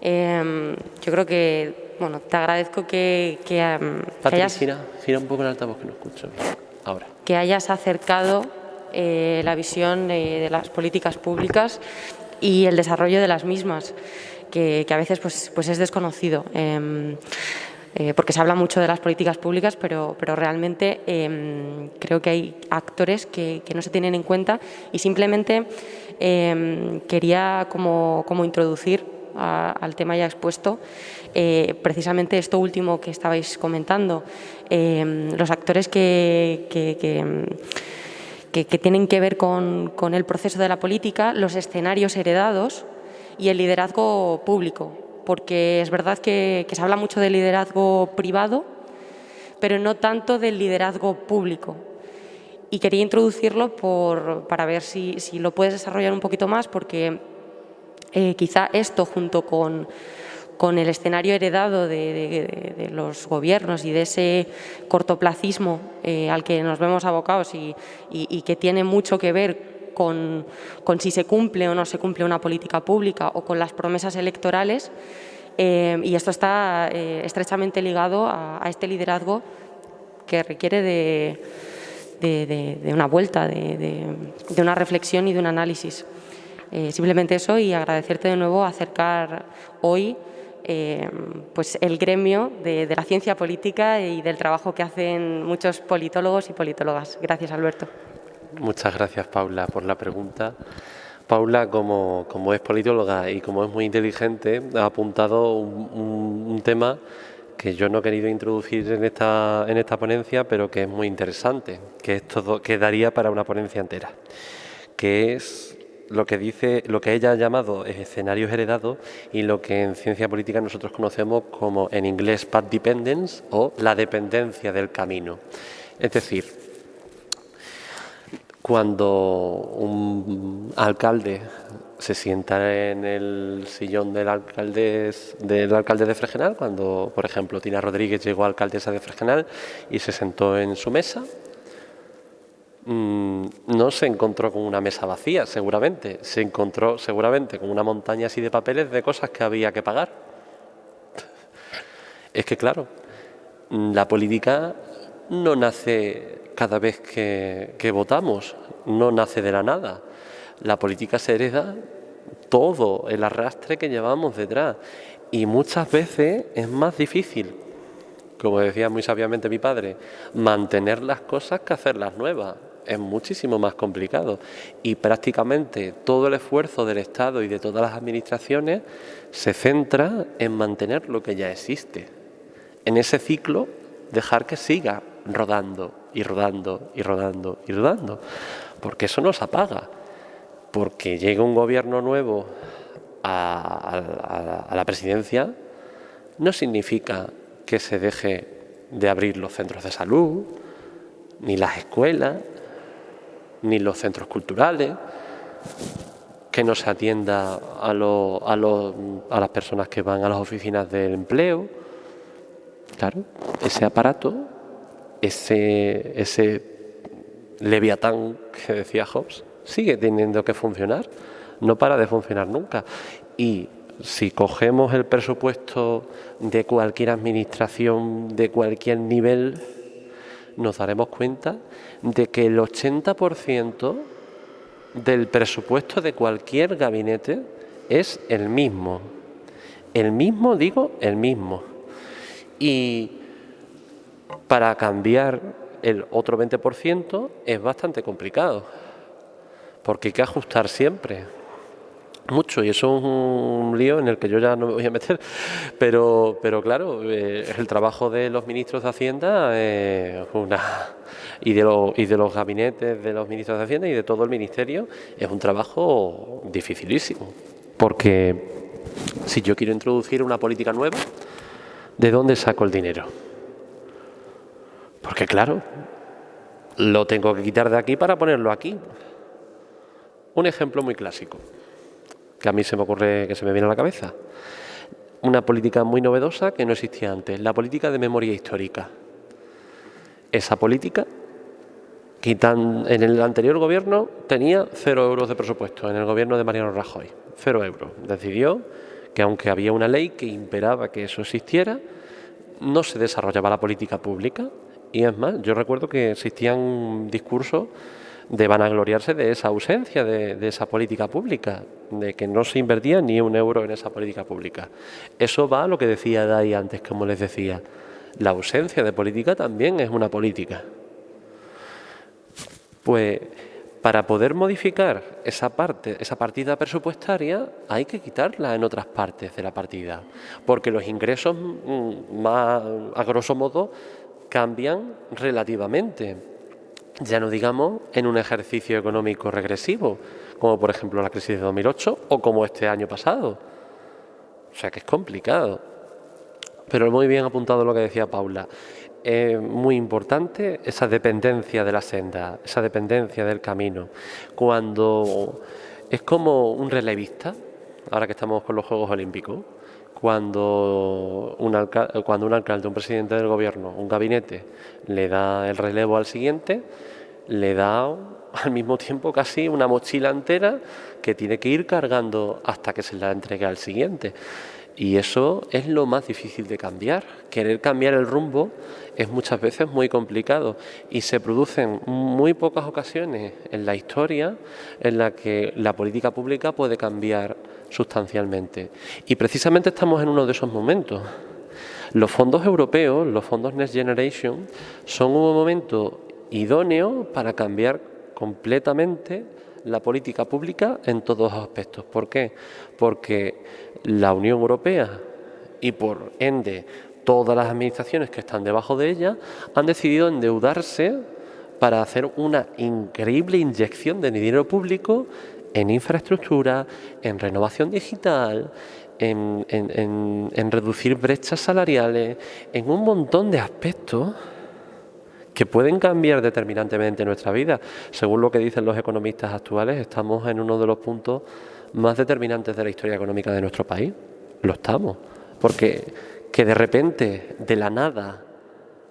Yo creo que, bueno, te agradezco que hayas... Gira un poco el altavoz que no escucho bien. Ahora. Que hayas acercado la visión de las políticas públicas y el desarrollo de las mismas, que a veces pues es desconocido. Porque se habla mucho de las políticas públicas, pero realmente creo que hay actores que no se tienen en cuenta y simplemente quería como introducir al tema ya expuesto precisamente esto último que estabais comentando, los actores que tienen que ver con el proceso de la política, los escenarios heredados y el liderazgo público. Porque es verdad que se habla mucho del liderazgo privado, pero no tanto del liderazgo público. Y quería introducirlo para ver si lo puedes desarrollar un poquito más, porque quizá esto, junto con el escenario heredado de los gobiernos y de ese cortoplacismo al que nos vemos abocados y que tiene mucho que ver con si se cumple o no se cumple una política pública o con las promesas electorales, y esto está estrechamente ligado a este liderazgo que requiere de una vuelta, de una reflexión y de un análisis. Simplemente eso, y agradecerte de nuevo acercar hoy pues el gremio de la ciencia política y del trabajo que hacen muchos politólogos y politólogas. Gracias, Alberto. Muchas gracias, Paula, por la pregunta. Paula, como es politóloga y como es muy inteligente, ha apuntado un tema que yo no he querido introducir en esta ponencia, pero que es muy interesante, que esto quedaría para una ponencia entera, que es lo que ella ha llamado escenarios heredados y lo que en ciencia política nosotros conocemos como, en inglés, path dependence, o la dependencia del camino. Es decir, cuando un alcalde se sienta en el sillón del alcalde de Fregenal, cuando, por ejemplo, Tina Rodríguez llegó alcaldesa de Fregenal y se sentó en su mesa, no se encontró con una mesa vacía, seguramente. Se encontró seguramente con una montaña así de papeles de cosas que había que pagar. Es que, claro, la política no nace cada vez que votamos, no nace de la nada. La política se hereda todo el arrastre que llevamos detrás, y muchas veces es más difícil, como decía muy sabiamente mi padre, mantener las cosas que hacerlas nuevas. Es muchísimo más complicado, y prácticamente todo el esfuerzo del Estado y de todas las administraciones se centra en mantener lo que ya existe. En ese ciclo, dejar que siga rodando y rodando y rodando y rodando, porque eso no se apaga. Porque llega un gobierno nuevo a la presidencia, no significa que se deje de abrir los centros de salud, ni las escuelas, ni los centros culturales, que no se atienda a las personas que van a las oficinas del empleo. Claro, ese aparato, ese leviatán que decía Hobbes, sigue teniendo que funcionar, no para de funcionar nunca. Y si cogemos el presupuesto de cualquier administración, de cualquier nivel, nos daremos cuenta de que el 80% del presupuesto de cualquier gabinete es el mismo. El mismo, digo, el mismo. Y para cambiar el otro 20% es bastante complicado, porque hay que ajustar siempre mucho, y eso es un lío en el que yo ya no me voy a meter, pero claro, el trabajo de los ministros de Hacienda y de los gabinetes de los ministros de Hacienda y de todo el ministerio es un trabajo dificilísimo, porque si yo quiero introducir una política nueva, ¿de dónde saco el dinero? Porque claro, lo tengo que quitar de aquí para ponerlo aquí. Un ejemplo muy clásico que a mí se me ocurre, que se me viene a la cabeza. Una política muy novedosa que no existía antes, la política de memoria histórica. Esa política, en el anterior gobierno tenía 0 euros de presupuesto, en el gobierno de Mariano Rajoy, 0 euros. Decidió que aunque había una ley que imperaba que eso existiera, no se desarrollaba la política pública. Y es más, yo recuerdo que existían discursos de vanagloriarse de esa ausencia de esa política pública, de que no se invertía ni 1 euro en esa política pública. Eso va a lo que decía Day antes, como les decía. La ausencia de política también es una política. Pues para poder modificar esa partida presupuestaria, hay que quitarla en otras partes de la partida, porque los ingresos, más a grosso modo, cambian relativamente. Ya no digamos en un ejercicio económico regresivo, como por ejemplo la crisis de 2008 o como este año pasado. O sea que es complicado. Pero muy bien apuntado lo que decía Paula. Es muy importante esa dependencia de la senda, esa dependencia del camino. Cuando es como un relevista, ahora que estamos con los Juegos Olímpicos, cuando un alcalde, un presidente del gobierno, un gabinete, le da el relevo al siguiente, le da al mismo tiempo casi una mochila entera que tiene que ir cargando hasta que se la entregue al siguiente. Y eso es lo más difícil de cambiar. Querer cambiar el rumbo es muchas veces muy complicado y se producen muy pocas ocasiones en la historia en la que la política pública puede cambiar sustancialmente. Y precisamente estamos en uno de esos momentos. Los fondos europeos, los fondos Next Generation, son un momento idóneo para cambiar completamente la política pública en todos los aspectos. ¿Por qué? Porque la Unión Europea y por ende todas las administraciones que están debajo de ella han decidido endeudarse para hacer una increíble inyección de dinero público en infraestructura, en renovación digital, en reducir brechas salariales, en un montón de aspectos que pueden cambiar determinantemente nuestra vida. Según lo que dicen los economistas actuales, estamos en uno de los puntos más determinantes de la historia económica de nuestro país. Lo estamos. Porque que de repente, de la nada,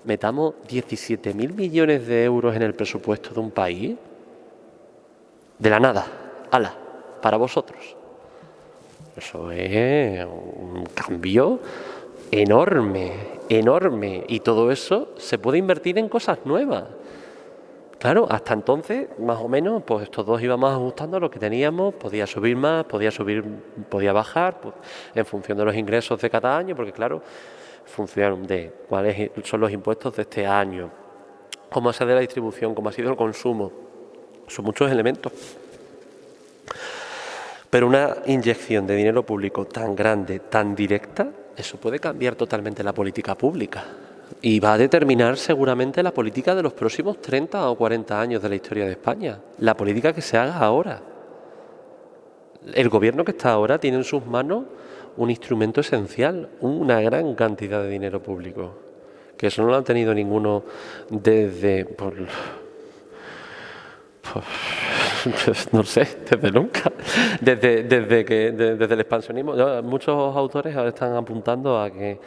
metamos 17.000 millones de euros en el presupuesto de un país, de la nada, ¡hala!, para vosotros. Eso es un cambio enorme, enorme. Y todo eso se puede invertir en cosas nuevas. Claro, hasta entonces, más o menos, pues todos íbamos ajustando a lo que teníamos, podía subir más, podía bajar, pues, en función de los ingresos de cada año, porque claro, función de cuáles son los impuestos de este año, cómo ha sido la distribución, cómo ha sido el consumo. Son muchos elementos. Pero una inyección de dinero público tan grande, tan directa, eso puede cambiar totalmente la política pública. Y va a determinar seguramente la política de los próximos 30 o 40 años de la historia de España. La política que se haga ahora. El gobierno que está ahora tiene en sus manos un instrumento esencial, una gran cantidad de dinero público. Que eso no lo han tenido ninguno desde Pues, no sé, desde nunca. Desde el expansionismo, muchos autores están apuntando a que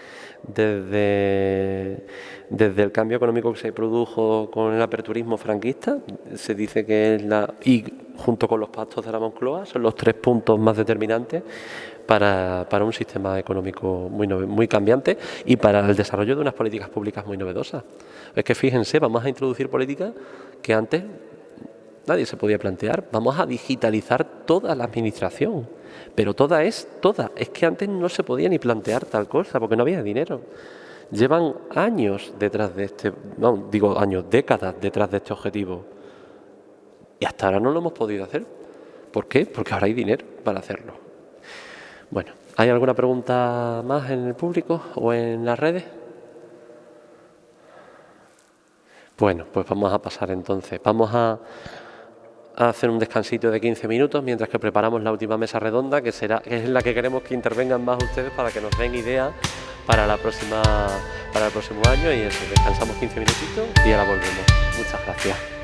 desde el cambio económico que se produjo con el aperturismo franquista, se dice que es y junto con los pactos de la Moncloa son los 3 puntos más determinantes para un sistema económico muy cambiante y para el desarrollo de unas políticas públicas muy novedosas. Es que fíjense, vamos a introducir políticas que antes nadie se podía plantear. Vamos a digitalizar toda la administración, pero toda. Es que antes no se podía ni plantear tal cosa porque no había dinero. Llevan años detrás de décadas detrás de este objetivo y hasta ahora no lo hemos podido hacer. ¿Por qué? Porque ahora hay dinero para hacerlo. Bueno, ¿hay alguna pregunta más en el público o en las redes? Bueno, pues vamos a pasar entonces. Vamos a hacer un descansito de 15 minutos mientras que preparamos la última mesa redonda, que es la que queremos que intervengan más ustedes para que nos den ideas para el próximo año, y eso, descansamos 15 minutitos y ahora volvemos. Muchas gracias.